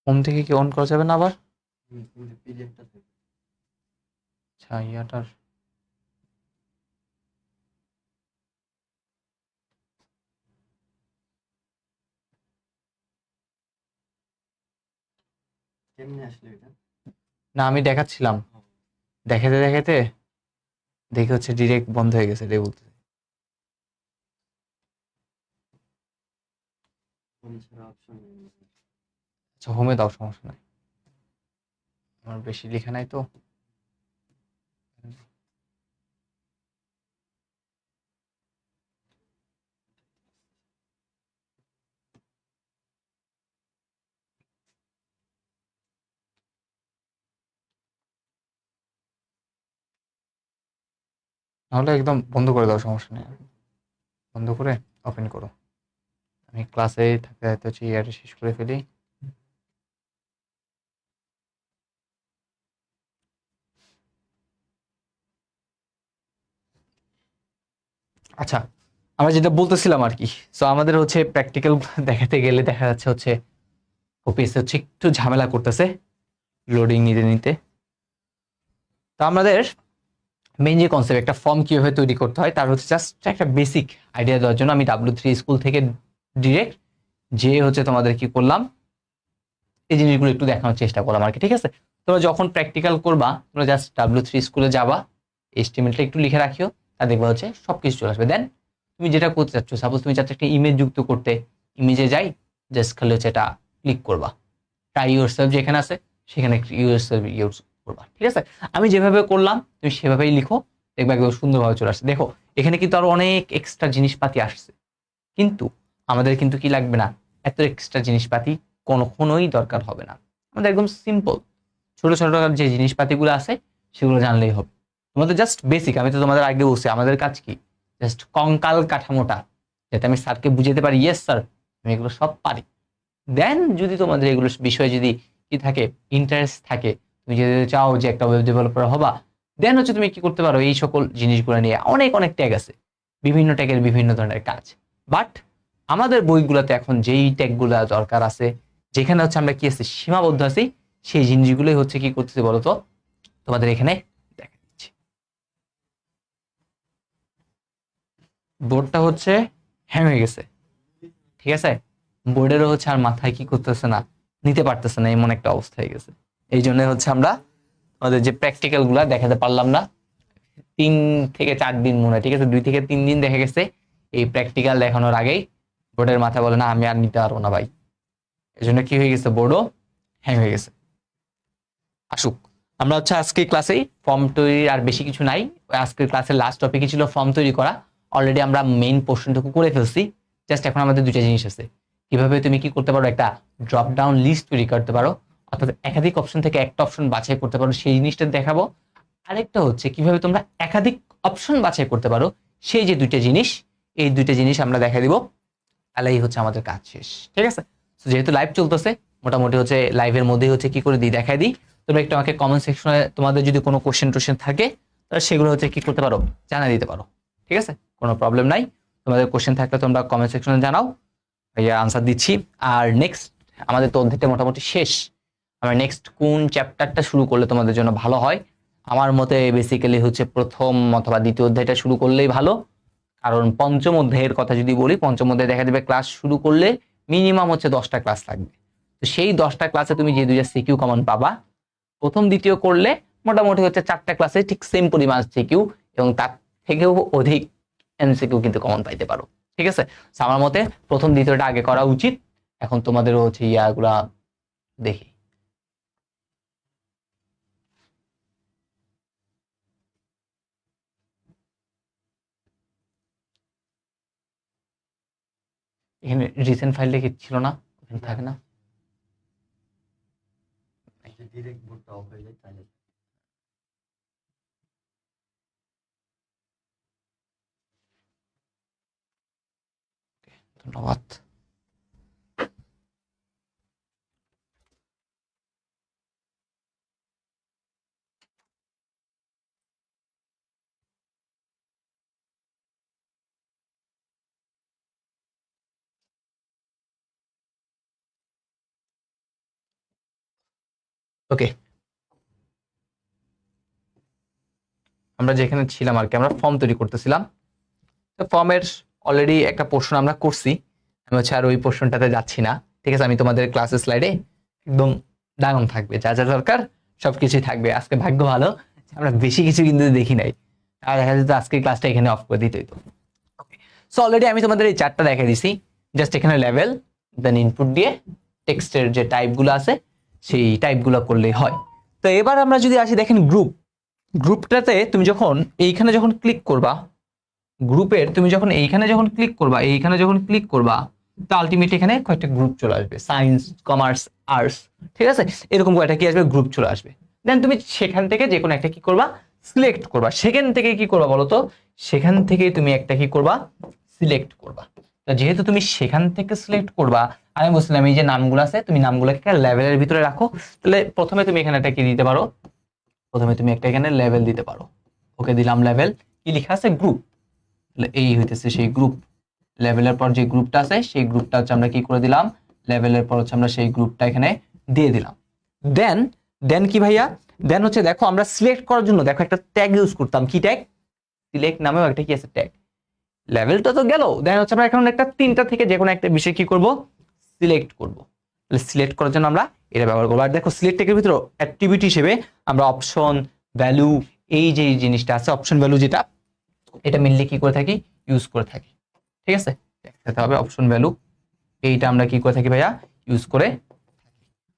হোম থেকে কি অন করা যাবে না আবার? আচ্ছা, ইয়াটার না, আমি দেখাচ্ছিলাম, দেখাতে দেখাতে দেখে হচ্ছে ডিরেক্ট বন্ধ হয়ে গেছে রে বলতে। আচ্ছা, হোমে দাও, সমস্যা নাই, আমার বেশি লেখা নাই তো। নাহলে একদম বন্ধ করে দাও, সমস্যা নেই, বন্ধ করে ওপেন করো। আমি ক্লাসে থাকতে থাকতে হচ্ছে ইয়াটা শেষ করে ফেলি। আচ্ছা, আমরা যেটা বলতেছিলাম আর কি, সো আমাদের হচ্ছে প্র্যাকটিক্যাল দেখাতে গেলে দেখা যাচ্ছে হচ্ছে ওপিএস হচ্ছে একটু ঝামেলা করতেছে লোডিং নিতে নিতে। তো আমাদের মেইন যে কনসেপ্ট, একটা ফর্ম কিভাবে তৈরি করতে হয় তার হচ্ছে জাস্ট একটা বেসিক আইডিয়া দেওয়ার জন্য আমি W3 স্কুল থেকে ডিরেক্ট যে হচ্ছে তোমাদের কি করলাম, এই জিনিসগুলো একটু দেখানোর চেষ্টা করলাম আর কি। ঠিক আছে, তোমরা যখন প্র্যাকটিক্যাল করবা তোমরা জাস্ট W3 স্কুলে যাবা, HTML-টা একটু লিখে রাখিও, তা দেখবা হচ্ছে সবকিছু চলে আসবে। দেন তুমি যেটা করতে চাচ্ছ, সাপোজ তুমি চাচ্ছ একটা ইমেজ যুক্ত করতে, ইমেজে যাই জাস্ট খালি হচ্ছে এটা ক্লিক করবা, ট্রাই ইউরসেলফ যেখানে আছে সেখানে ইউরসেলফ ইউজ করবা। ঠিক আছে, আমি যেভাবে করলাম তুমি সেভাবেই লিখো, দেখবা একদম সুন্দরভাবে চলে আসছে। দেখো এখানে কিন্তু আরো অনেক এক্সট্রা জিনিসপাতি আসছে, কিন্তু আমাদের কিন্তু কি লাগবে না, এত এক্সট্রা জিনিসপাতি কখনোই দরকার হবে না। আমাদের একদম সিম্পল ছোট ছোট যে জিনিসপাতিগুলো আছে সেগুলো জানলেই হবে। তোমাদের জাস্ট বেসিক, আমি তো তোমাদের আগে বলছি আমাদের কাজ কি, জাস্ট কঙ্কাল কাঠামোটা যাতে আমি স্যারকে বুঝাতে পারি ইয়েস স্যার আমি এগুলো সব পারি। দেন যদি তোমাদের এগুলো বিষয়ে যদি কি থাকে, ইন্টারেস্ট থাকে, তুমি যদি চাও যে একটা ওয়েব ডেভেলপার হবা, দেন হচ্ছে তুমি কি করতে পারো, এই সকল জিনিসগুলো নিয়ে অনেক অনেক ট্যাগ আছে, বিভিন্ন ট্যাগের বিভিন্ন ধরনের কাজ। বাট আমাদের বইগুলোতে এখন যেই ট্যাগগুলো দরকার আছে, যেখানে হচ্ছে আমরা কি আছে সীমাবদ্ধ আছি, সেই জিনিসগুলোই হচ্ছে কি করতেছি বলতো তোমাদের এখানে দেখা দিচ্ছি। বোর্ডটা হচ্ছে হ্যাং হয়ে গেছে, ঠিক আছে, বোর্ডেরও হচ্ছে আর মাথায় কি করতেছে না, নিতে পারতেছে না, এমন একটা অবস্থা হয়ে গেছে। এই জন্য হচ্ছে আমরা আমাদের যে প্র্যাকটিক্যাল গুলা দেখাতে পারলাম না 3 থেকে 4 দিন মনে হয়, ঠিক আছে 2 থেকে 3 দিন দেখা গেছে এই প্র্যাকটিক্যাল দেখানোর আগেই বোর্ডের মাথা বলে না আমি আর নিতে পারবো না ভাই। এই জন্য কি হয়ে গেছে, বোর্ডও হ্যাং হয়ে গেছে। আসুক, আমরা হচ্ছে আজকে ক্লাসেই ফর্ম তৈরি, আর বেশি কিছু নাই, আজকের ক্লাসের লাস্ট টপিকই ছিল ফর্ম তৈরি করা। অলরেডি আমরা মেইন পোর্শনটুকু করে ফেলছি, জাস্ট এখন আমাদের দুইটা জিনিস আছে, কিভাবে তুমি কি করতে পারো, একটা ড্রপ ডাউন লিস্ট তৈরি করতে পারো, অর্থাৎ একাধিক অপশন থেকে একটা অপশন বাছাই করতে পারো, সেই জিনিসটা দেখাবো। আরেকটা হচ্ছে কিভাবে তোমরা একাধিক অপশন বাছাই করতে পারো, সেই যে দুইটা জিনিস, এই দুইটা জিনিস আমরা দেখা দিব, তাহলেই হচ্ছে আমাদের কাজ শেষ। ঠিক আছে, তো যেহেতু লাইভ চলতেছে মোটামুটি হচ্ছে লাইভের মধ্যেই হচ্ছে কি করে দিই দেখাই দিই। তোমরা একটু আমাকে কমেন্ট সেকশনে তোমাদের যদি কোনো কোশ্চেন টোশ্চেন থাকে তাহলে সেগুলো হচ্ছে কি করতে পারো, জানিয়ে দিতে পারো। ঠিক আছে, কোনো প্রবলেম নাই, তোমাদের কোশ্চেন থাকলে তোমরা কমেন্ট সেকশনে জানাও, ভাইয়া আনসার দিচ্ছি। আর নেক্সট আমাদের তো অধ্যায়টা মোটামুটি শেষ, আমরা নেক্সট কোন চ্যাপ্টারটা শুরু করলে তোমাদের জন্য ভালো হয়, আমার মতে বেসিক্যালি হচ্ছে প্রথম অথবা দ্বিতীয় অধ্যায়টা শুরু করলেই ভালো। কারণ পঞ্চম অধ্যায়ের কথা যদি বলি, পঞ্চম অধ্যায়ে দেখা যাবে ক্লাস শুরু করলে মিনিমাম হচ্ছে 10টা ক্লাস লাগবে। তো সেই 10টা ক্লাসে তুমি যে দুইটা সিকিউ কমন পাবা, প্রথম দ্বিতীয় করলে মোটামুটি হচ্ছে 4টা ক্লাসে ঠিক সেম পরিমাণ সিকিউ এবং তার থেকেও অধিক এমসিকিউ কিন্তু কমন পাইতে পারো। ঠিক আছে, আমার মতে প্রথম দ্বিতীয়টা আগে করা উচিত। এখন তোমাদেরও হচ্ছে ইয়াগুলা দেখি। এখানে রিসেন্ট ফাইলটা কি ছিল না, এখানে থাকে না। ডিরেক্ট বোর্ডটা অফ হয়ে যায় তাহলে ধন্যবাদ। ওকে, আমরা যেখানে ছিলাম আর কি, আমরা ফর্ম তৈরি করতেছিলাম। তো ফর্মের অলরেডি একটা পোর্শন আমরা করছি, আমি হচ্ছে আর ওই পোর্শনটাতে যাচ্ছি না। ঠিক আছে, আমি তোমাদের ক্লাসের স্লাইডে একদম ডাউন থাকবে, যা যা দরকার সবকিছুই থাকবে। আজকে ভাগ্য ভালো আমরা বেশি কিছু কিন্তু দেখি নাই, আর দেখা যেত আজকে ক্লাসটা এখানে অফ করে দিতে হইতো। সো অলরেডি আমি তোমাদের এই চারটা দেখে দিছি। জাস্ট এখানে লেভেল, দেন ইনপুট দিয়ে টেক্সটের যে টাইপগুলো আছে সেই টাইপগুলো করলেই হয়। তো এবার আমরা যদি আসি, দেখেন গ্রুপটাতে তুমি যখন এইখানে যখন ক্লিক করবা, গ্রুপের তুমি যখন এইখানে যখন ক্লিক করবা, তো আলটিমেটলি এখানে কয়েকটা গ্রুপ চলে আসবে, সায়েন্স, কমার্স, আর্টস। ঠিক আছে, এরকম কয়েকটা কি আসবে, গ্রুপ চলে আসবে। দেন তুমি সেখান থেকে যে কোনো একটা কি করবা, সিলেক্ট করবা। সেখান থেকে কি করবা বলো তো, সেখান থেকে তুমি একটা কি করবা, সিলেক্ট করবা। তো যেহেতু তুমি সেখান থেকে সিলেক্ট করবা, আমি বলছিলাম এই যে নামগুলো আছে, তুমি নামগুলোকে একটা লেভেলের ভিতরে রাখো। তাহলে প্রথমে তুমি এখানে একটা কি দিতে পারো, প্রথমে তুমি একটা এখানে লেভেল দিতে পারো। ওকে, দিলাম লেভেল, কি লেখা আছে, গ্রুপ। তাহলে এই হইতেছে সেই গ্রুপ। লেভেলের পর যে গ্রুপটা আছে সেই গ্রুপটা হচ্ছে আমরা কি করে দিলাম, লেভেলের পর হচ্ছে আমরা সেই গ্রুপটা এখানে দিয়ে দিলাম। দেন দেন কি ভাইয়া, দেন হচ্ছে দেখো আমরা সিলেক্ট করার জন্য দেখো একটা ট্যাগ ইউজ করতাম, কি ট্যাগ, সিলেক্ট নামেও একটা কি আছে ট্যাগ। লেভেলটা তো গেল, দেন হচ্ছে আমরা এখন একটা তিনটা থেকে যে কোনো একটা বিষয় কি করব, সিলেক্ট করব। তাহলে সিলেক্ট করার জন্য আমরা এটা ব্যবহার করবো। আর দেখো সিলেক্ট ট্যাগের ভিতরে অ্যাক্টিভিটি হিসেবে আমরা অপশন, ভ্যালু, এই যে জিনিসটা আছে অপশন ভ্যালু যেটা, এটা মেনলি কি করে থাকি, ইউজ করে থাকি। ঠিক আছে, দেখাতে হবে অপশন ভ্যালু, এইটা আমরা কি করে থাকি ভাইয়া, ইউজ করে।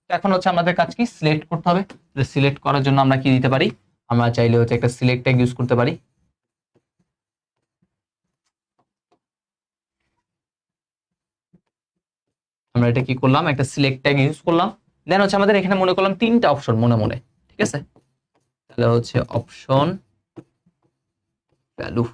তো এখন হচ্ছে আমাদের কাজ কি, সিলেক্ট করতে হবে। সিলেক্ট করার জন্য আমরা কি দিতে পারি, আমরা চাইলে হচ্ছে একটা সিলেক্ট ট্যাগ ইউজ করতে পারি। আমরা এটা কি করলাম, একটা সিলেক্ট ট্যাগ ইউজ করলাম। দেন হচ্ছে আমাদের এখানে মনে করলাম তিনটা অপশন মনে মনে, ঠিক আছে। তাহলে হচ্ছে অপশন ভ্যালু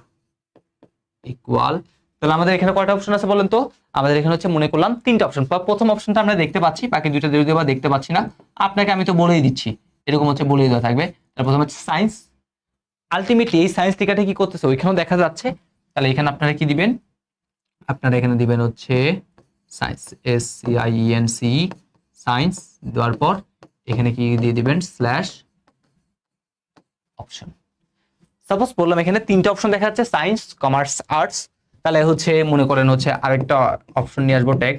ইকুয়াল, তাহলে আমাদের এখানে কয়টা অপশন আছে বলেন তো, আমাদের এখানে হচ্ছে মনে করলাম তিনটা অপশন। প্রথম অপশনটা আমরা দেখতে পাচ্ছি, বাকি দুইটা যদিও বা দেখতে পাচ্ছি না, আপনাকে আমি তো বলেই দিচ্ছি, এরকম হচ্ছে বলেই দেওয়া থাকবে। তার প্রথম হচ্ছে সায়েন্স, আলটিমেটলি এই সায়েন্স লেখাটা কি করতেছে ওইখানেও দেখা যাচ্ছে। তাহলে এখানে আপনারা কি দিবেন, আপনারা এখানে দিবেন হচ্ছে সায়েন্স, SCIENC, সায়েন্স দেওয়ার পর এখানে কি দিয়ে দিবেন, স্ল্যাশ অপশন। সাপোজ বললাম এখানে তিনটা অপশন দেখা যাচ্ছে, সায়েন্স, কমার্স, আর্টস। তাহলে হচ্ছে মনে করেন হচ্ছে আরেকটা অপশন নিয়ে আসবো, ট্যাগ।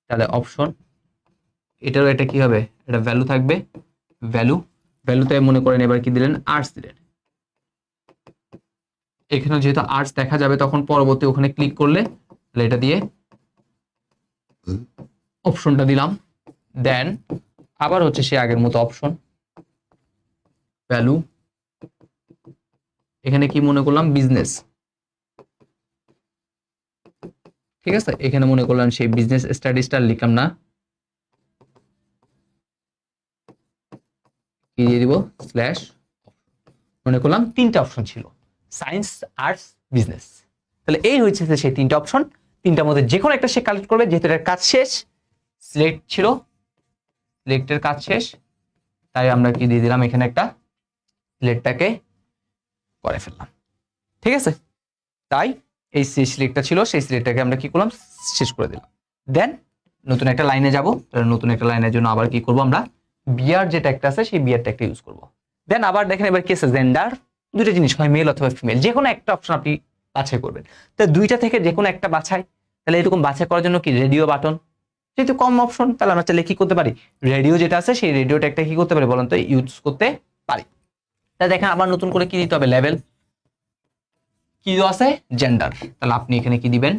তাহলে অপশন, এটারও এটা কি হবে, এটা ভ্যালু থাকবে, ভ্যালু, ভ্যালুতে মনে করেন এবার কি দিলেন, আর্টস দিলেন। এখানে যেহেতু আর্টস দেখা যাবে তখন পরবর্তী ওখানে ক্লিক করলে, তাহলে এটা দিয়ে অপশনটা দিলাম। দেন আবার হচ্ছে সে আগের মতো অপশন, ভ্যালু, এখানে কি মনে করলাম, বিজনেস। ঠিক আছে, এখানে মনে করলাম সেই বিজনেস স্টাডিজটা লিখলাম না, কি দিয়ে দিব, স্ল্যাশ। মনে করলাম তিনটা অপশন ছিল, সায়েন্স, আর্টস, বিজনেস। তাহলে এই হচ্ছে সেই তিনটা অপশন, তিনটার মধ্যে যে কোনো একটা সে কালেক্ট করবে। যেহেতু এটার কাজ শেষ, সিলেক্ট ছিল, সিলেক্টের কাজ শেষ, তাই আমরা কি দিয়ে দিলাম, এখানে একটা সিলেক্টটাকে করে ফেললাম। ঠিক আছে, তাই এই সিলেক্টটা ছিল, সেই সিলেক্টটাকে আমরা কি করলাম, শেষ করে দিলাম। দেন নতুন একটা লাইনে যাব, নতুন একটা লাইনের জন্য আবার কি করব, আমরা বিয়ার যে ট্যাগটা আছে সেই বিয়ার ট্যাগটা ইউজ করব। দেন আবার দেখেন এবার কি আছে, জেন্ডার, দুটো জিনিস হয়, মেল অথবা ফিমেল, যে কোনো একটা অপশন আপনি বাছাই করবেন। তো দুইটা থেকে যে কোনো একটা বাছাই, তাহলে এরকম বাছাই করার জন্য কি রেডিও বাটন, যেহেতু কম অপশন, তাহলে আমরা চাইলে কি করতে পারি, রেডিও যেটা আছে সেই রেডিও ট্যাগটা কি করতে পারি বলেন তো, ইউজ করতে পারি। তাহলে দেখেন আবার নতুন করে কি দিতে হবে, লেভেল, কি আছে, জেন্ডার। তাহলে আপনি এখানে কি দিবেন,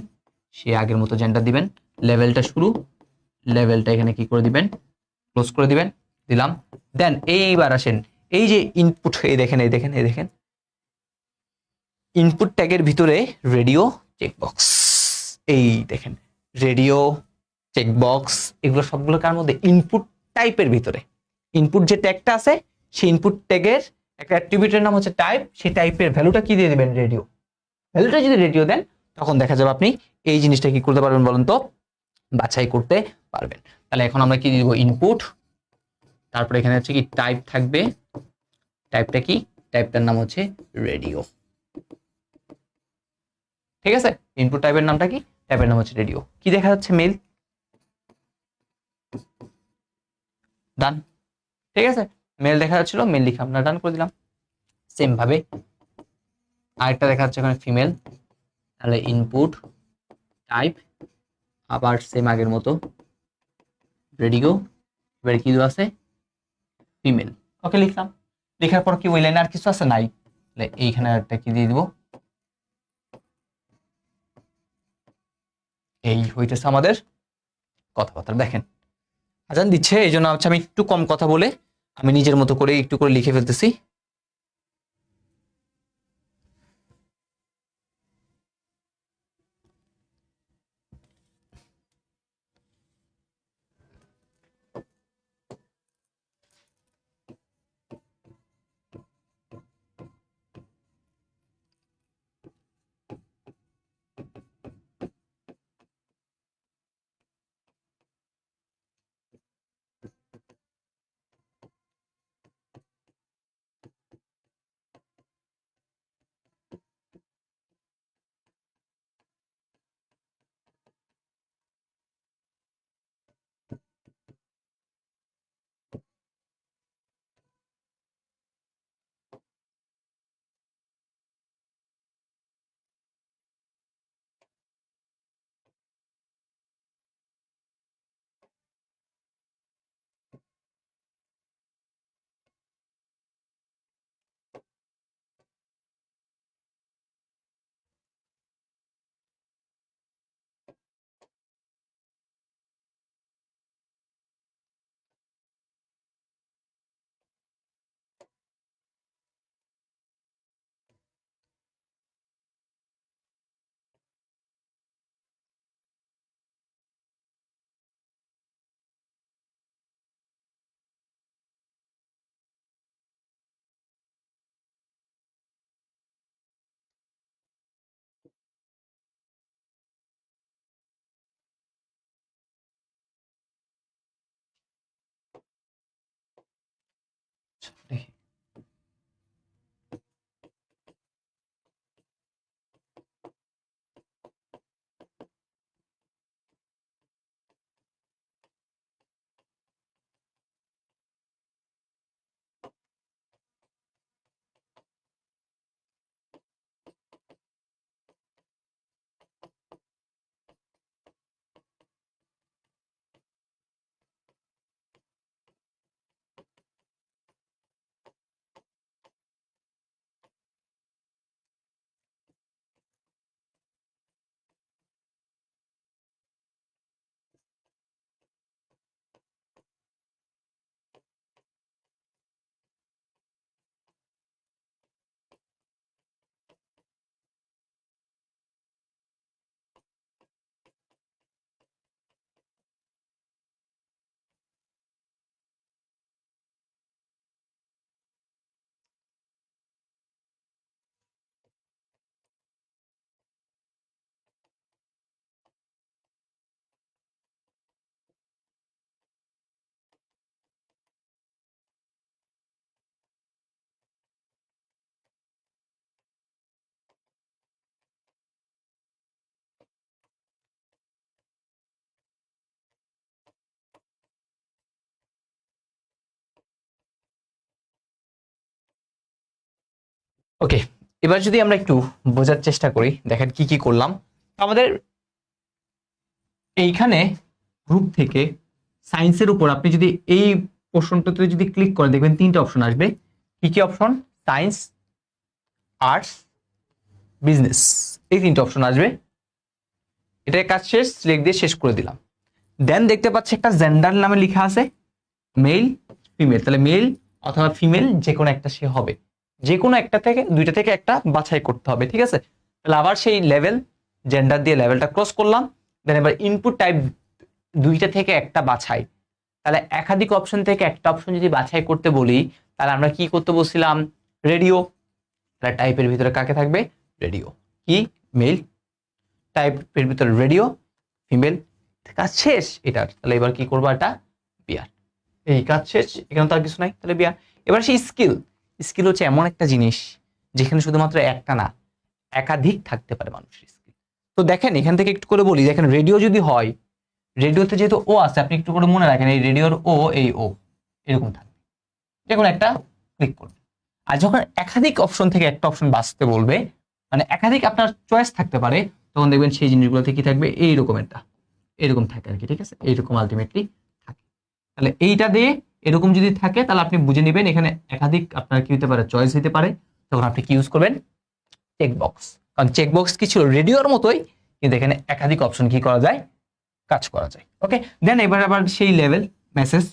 সে আগের মতো জেন্ডার দিবেন। লেভেলটা শুরু, লেভেলটা এখানে কি করে দিবেন, ক্লোজ করে দিবেন, দিলাম। দেন এইবার আসেন, এই যে ইনপুট, এই দেখেন, এই দেখেন, এই দেখেন, ইনপুট ট্যাগের ভিতরে রেডিও চেকবক্স, এই দেখেন রেডিও, চেকবক্স, এগুলো সবগুলো কার মধ্যে ইনপুট টাইপের ভিতরে। ইনপুট যে ট্যাগটা আছে সেই ইনপুট ট্যাগের একটা অ্যাট্রিবিউটের নাম হচ্ছে টাইপ, সেই টাইপের ভ্যালুটা কি দিয়ে দিবেন? রেডিও। ভ্যালুটা যদি রেডিও দেন তখন দেখা যাবে আপনি এই জিনিসটা কি করতে পারবেন বলুন তো? বাছাই করতে পারবেন। তাহলে এখন আমরা কি দিব? ইনপুট, তারপরে এখানে হচ্ছে কি টাইপ থাকবে। টাইপটা কি? টাইপটার নাম হচ্ছে রেডিও। ঠিক আছে, ইনপুট টাইপের নামটা কি? টাইপের নাম হচ্ছে রেডিও। কি দেখা যাচ্ছে? মেল। ডান। ঠিক আছে, মেল দেখা যাচ্ছিল, মেল লিখে আমরা ডান করে দিলাম। সেম ভাবে আরেকটা দেখা যাচ্ছে এখানে ফিমেল, তাহলে ইনপুট টাইপ আবার সেম আগের মতো রেডিও। এবারে কি দেওয়া আছে? ফিমেল। ওকে, লিখলাম। লেখার পর কি ওই লাইনে আর কিছু আছে? নাই। তাহলে এইখানে একটা কি দিয়ে দিব? এই হইতেছে আমাদের কথাবার্তা। দেখেন আজান দিচ্ছে, এই জন্য হচ্ছে আমি একটু কম কথা বলে আমি নিজের মতো করে একটু করে লিখে ফেলতেছি। দেখি। ওকে, এবার যদি আমরা একটু বোঝার চেষ্টা করি, দেখেন কি কি করলাম আমাদের এইখানে। গ্রুপ থেকে সায়েন্সের উপর আপনি যদি এই পোর্শনটাতে যদি ক্লিক করেন দেখবেন তিনটা অপশন আসবে। কি কি অপশন? সায়েন্স, আর্টস, বিজনেস, এই তিনটা অপশন আসবে। এটার কাজ শেষ, সিলেক্ট দিয়ে শেষ করে দিলাম। দেন দেখতে পাচ্ছি একটা জেন্ডার নামে লেখা আছে মেল, ফিমেল। তাহলে মেল অথবা ফিমেল যে কোনো একটা সে হবে, যে কোনো একটা থেকে দুইটা থেকে একটা বাছাই করতে হবে। ঠিক আছে, তাহলে আবার সেই লেভেল জেন্ডার দিয়ে লেভেলটা ক্রস করলাম, দেন এবার ইনপুট টাইপ দুইটা থেকে একটা বাছাই। তাহলে একাধিক অপশন থেকে একটা অপশন যদি বাছাই করতে বলি, তাহলে আমরা কি করতে বলছিলাম, রেডিও। তাহলে টাইপের ভিতরে কাকে থাকবে, রেডিও, কি মেল, টাইপের ভিতরে রেডিও, ফিমেল, কাজ শেষ এটার। তাহলে এবার কি করবো, এটা বিয়ার, এই কাজ শেষ, এখানে তো আর কিছু নাই, তাহলে বিয়ার। এবার সেই স্কিল, স্কিল হচ্ছে এমন একটা জিনিস যেখানে শুধুমাত্র একটা না একাধিক থাকতে পারে মানুষের স্কিল। তো দেখেন এখান থেকে একটু করে বলি, দেখেন রেডিও যদি হয়, রেডিওতে যেহেতু ও আছে, আপনি একটু করে মনে রাখেন এই রেডিওর ও, এই ও এরকম থাকবে, যে কোনো একটা ক্লিক করবে। আর যখন একাধিক অপশন থেকে একটা অপশন বাছতে বলবে, মানে একাধিক আপনার চয়েস থাকতে পারে, তখন দেখবেন সেই জিনিসগুলোতে কি থাকবে, এইরকম একটা এরকম থাকে আর কি, ঠিক আছে, এইরকম আলটিমেটলি থাকে। তাহলে এইটা দিয়ে এরকম যদি থাকে, তাহলে আপনি বুঝে নেবেন এখানে একাধিক আপনার কি হতে পারে, চয়েস হতে পারে। তখন আপনি কি ইউজ করবেন, চেকবক্স। কারণ চেকবক্স কি ছিল, রেডিওর মতোই, কিন্তু এখানে একাধিক অপশন কি করা যায়, কাজ করা যায়। ওকে, দেন এবার আবার সেই লেভেল মেসেজ,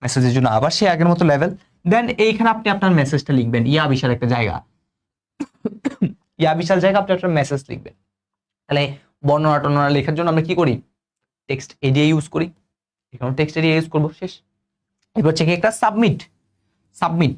মেসেজের জন্য আবার সেই আগের মতো লেভেল। দেন এইখানে আপনি আপনার মেসেজটা লিখবেন, ইয়া বিশাল একটা জায়গা, ইয়া বিশাল জায়গা আপনি একটা মেসেজ লিখবেন। তাহলে বর্ণনা টর্ণনা লেখার জন্য আমরা কি করি, টেক্সট এরিয়া ইউজ করি, এখানে টেক্সট এরিয়া ইউজ করবো, শেষ। এবার হচ্ছে কি একটা সাবমিট, সাবমিট।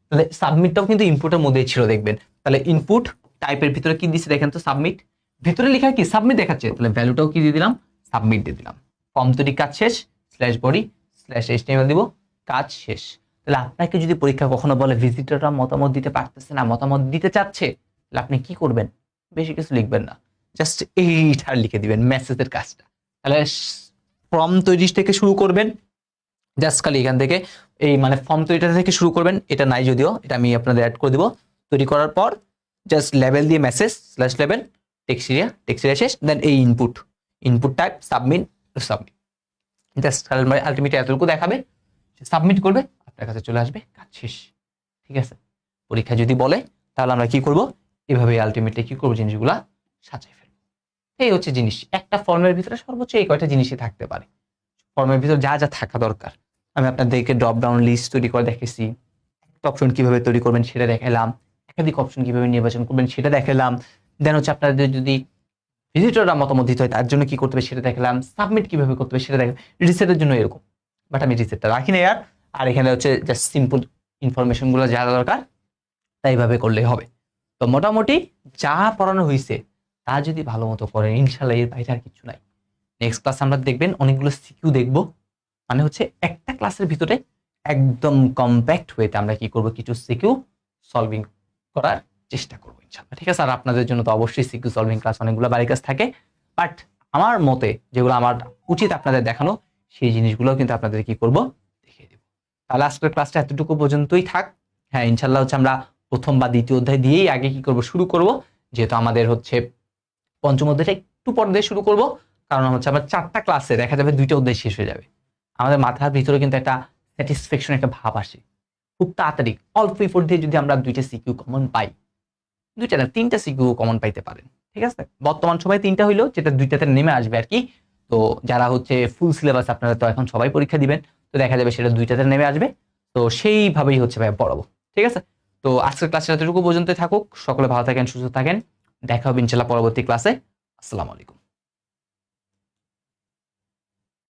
তাহলে সাবমিটটাও কিন্তু ইনপুটের মধ্যেই ছিল দেখবেন। তাহলে ইনপুট টাইপের ভিতরে কি দিচ্ছে দেখেন তো, সাবমিট, ভিতরে লেখা কি সাবমিট দেখাচ্ছে, তাহলে ভ্যালুটাও কি দিয়ে দিলাম, সাবমিট দিয়ে দিলাম। ফর্ম তৈরি কাজ শেষ, স্ল্যাশ বডি স্ল্যাশ এইচটিএমএল দিব, কাজ শেষ। তাহলে আপনাকে যদি পরীক্ষা কখনো বলে ভিজিটররা মতামত দিতে পারতেছে না, মতামত দিতে চাচ্ছে, তাহলে আপনি কি করবেন, বেশি কিছু লিখবেন না, জাস্ট এইটা লিখে দিবেন মেসেজের কাজটা। তাহলে ফর্ম তৈরি থেকে শুরু করবেন, জাস্ট খালি এখান থেকে এই মানে ফর্ম তৈরিটা থেকে শুরু করবেন, এটা নাই যদিও, এটা আমি আপনাদের অ্যাড করে দিব। তৈরি করার পর জাস্ট লেভেল দিয়ে message slash level, text area শেষ, দেন এই input, input type submit, submit, just ultimately এতটুকু দেখাবে, সাবমিট করবে, আপনার কাছে চলে আসবে, কাজ শেষ। ঠিক আছে, পরীক্ষা যদি বলে তাহলে আমরা কি করব, এভাবে আলটিমেটলি কি করবো, জিনিসগুলা সাজাই ফেলবো। এই হচ্ছে জিনিস, একটা ফর্মের ভিতরে সর্বোচ্চ এই কয়টা জিনিসই থাকতে পারে। ফর্মের ভিতরে যা যা থাকা দরকার আমি আপনাদেরকে ড্রপ ডাউন লিস্ট তৈরি করে দেখেছি, একটা অপশন কিভাবে তৈরি করবেন সেটা দেখালাম, একাধিক অপশন কিভাবে নির্বাচন করবেন সেটা দেখালাম। দেন হচ্ছে আপনাদের যদি ভিজিটররা মতামত দিতে হয় তার জন্য কি করতে হবে সেটা দেখালাম, সাবমিট কিভাবে করতে হবে সেটা দেখালাম, রিসেটের জন্য এরকম, বাট আমি রিসেটটা রাখি না ইয়ার। আর এখানে হচ্ছে জাস্ট সিম্পল ইনফরমেশন গুলো যা দরকার তাই এইভাবে করলেই হবে। তো মোটামুটি যা পড়ানো হয়েছে তা যদি ভালো মতো করেন, ইনশাল্লাহ এর বাইরে আর কিছু নাই। নেক্সট ক্লাস আমরা দেখবেন অনেকগুলো সিকিউ দেখবো, মানে হচ্ছে একটা ক্লাসের ভিতরে একদম কম্প্যাক্ট ওয়েতে আমরা কি করব, কিছু সিকিউ সলভিং করার চেষ্টা করবো ইনশাআল্লাহ। ঠিক আছে, আর আপনাদের জন্য তো অবশ্যই সিকিউ সলভিং ক্লাস অনেকগুলো বাড়ির কাজ থাকে, বাট আমার মতে যেগুলো আমার উচিত আপনাদের দেখানো সেই জিনিসগুলো কিন্তু আপনাদের কি করব, দেখিয়ে দেবো। তাহলে আজকের ক্লাসটা এতটুকু পর্যন্তই থাক। হ্যাঁ, ইনশাল্লাহ হচ্ছে আমরা প্রথম বা দ্বিতীয় অধ্যায় দিয়েই আগে কি করব, শুরু করব, যেহেতু আমাদের হচ্ছে পঞ্চম অধ্যায়টা একটু পর দিয়ে শুরু করব, কারণ হচ্ছে আমার 4টা ক্লাসে দেখা যাবে 2টা অধ্যায় শেষ হয়ে যাবে। আমাদের মাথার ভিতরে কিন্তু একটা স্যাটিসফ্যাকশন একটা ভাব আসে খুব তাড়াতাড়ি, অল্প এফোর্ট দিয়ে যদি আমরা 2টা সিকিউ কমন পাই, 2টা না 3টা সিকিউ কমন পাইতে পারেন। ঠিক আছে, বর্তমান সময় 3টা হইলো, যেটা 2টাতে নেমে আসবে আর কি। তো যারা হচ্ছে ফুল সিলেবাস আপনারা তো এখন সবাই পরীক্ষা দিবেন, তো দেখা যাবে সেটা 2টাতে নেমে আসবে। তো সেইভাবেই হচ্ছে ভাই পড়াবো। ঠিক আছে, তো আজকের ক্লাসটা এতটুকু পর্যন্ত থাকুক। সকলে ভালো থাকেন, সুস্থ থাকেন, দেখা হবে ইনশাল্লাহ পরবর্তী ক্লাসে। আসসালামু আলাইকুম।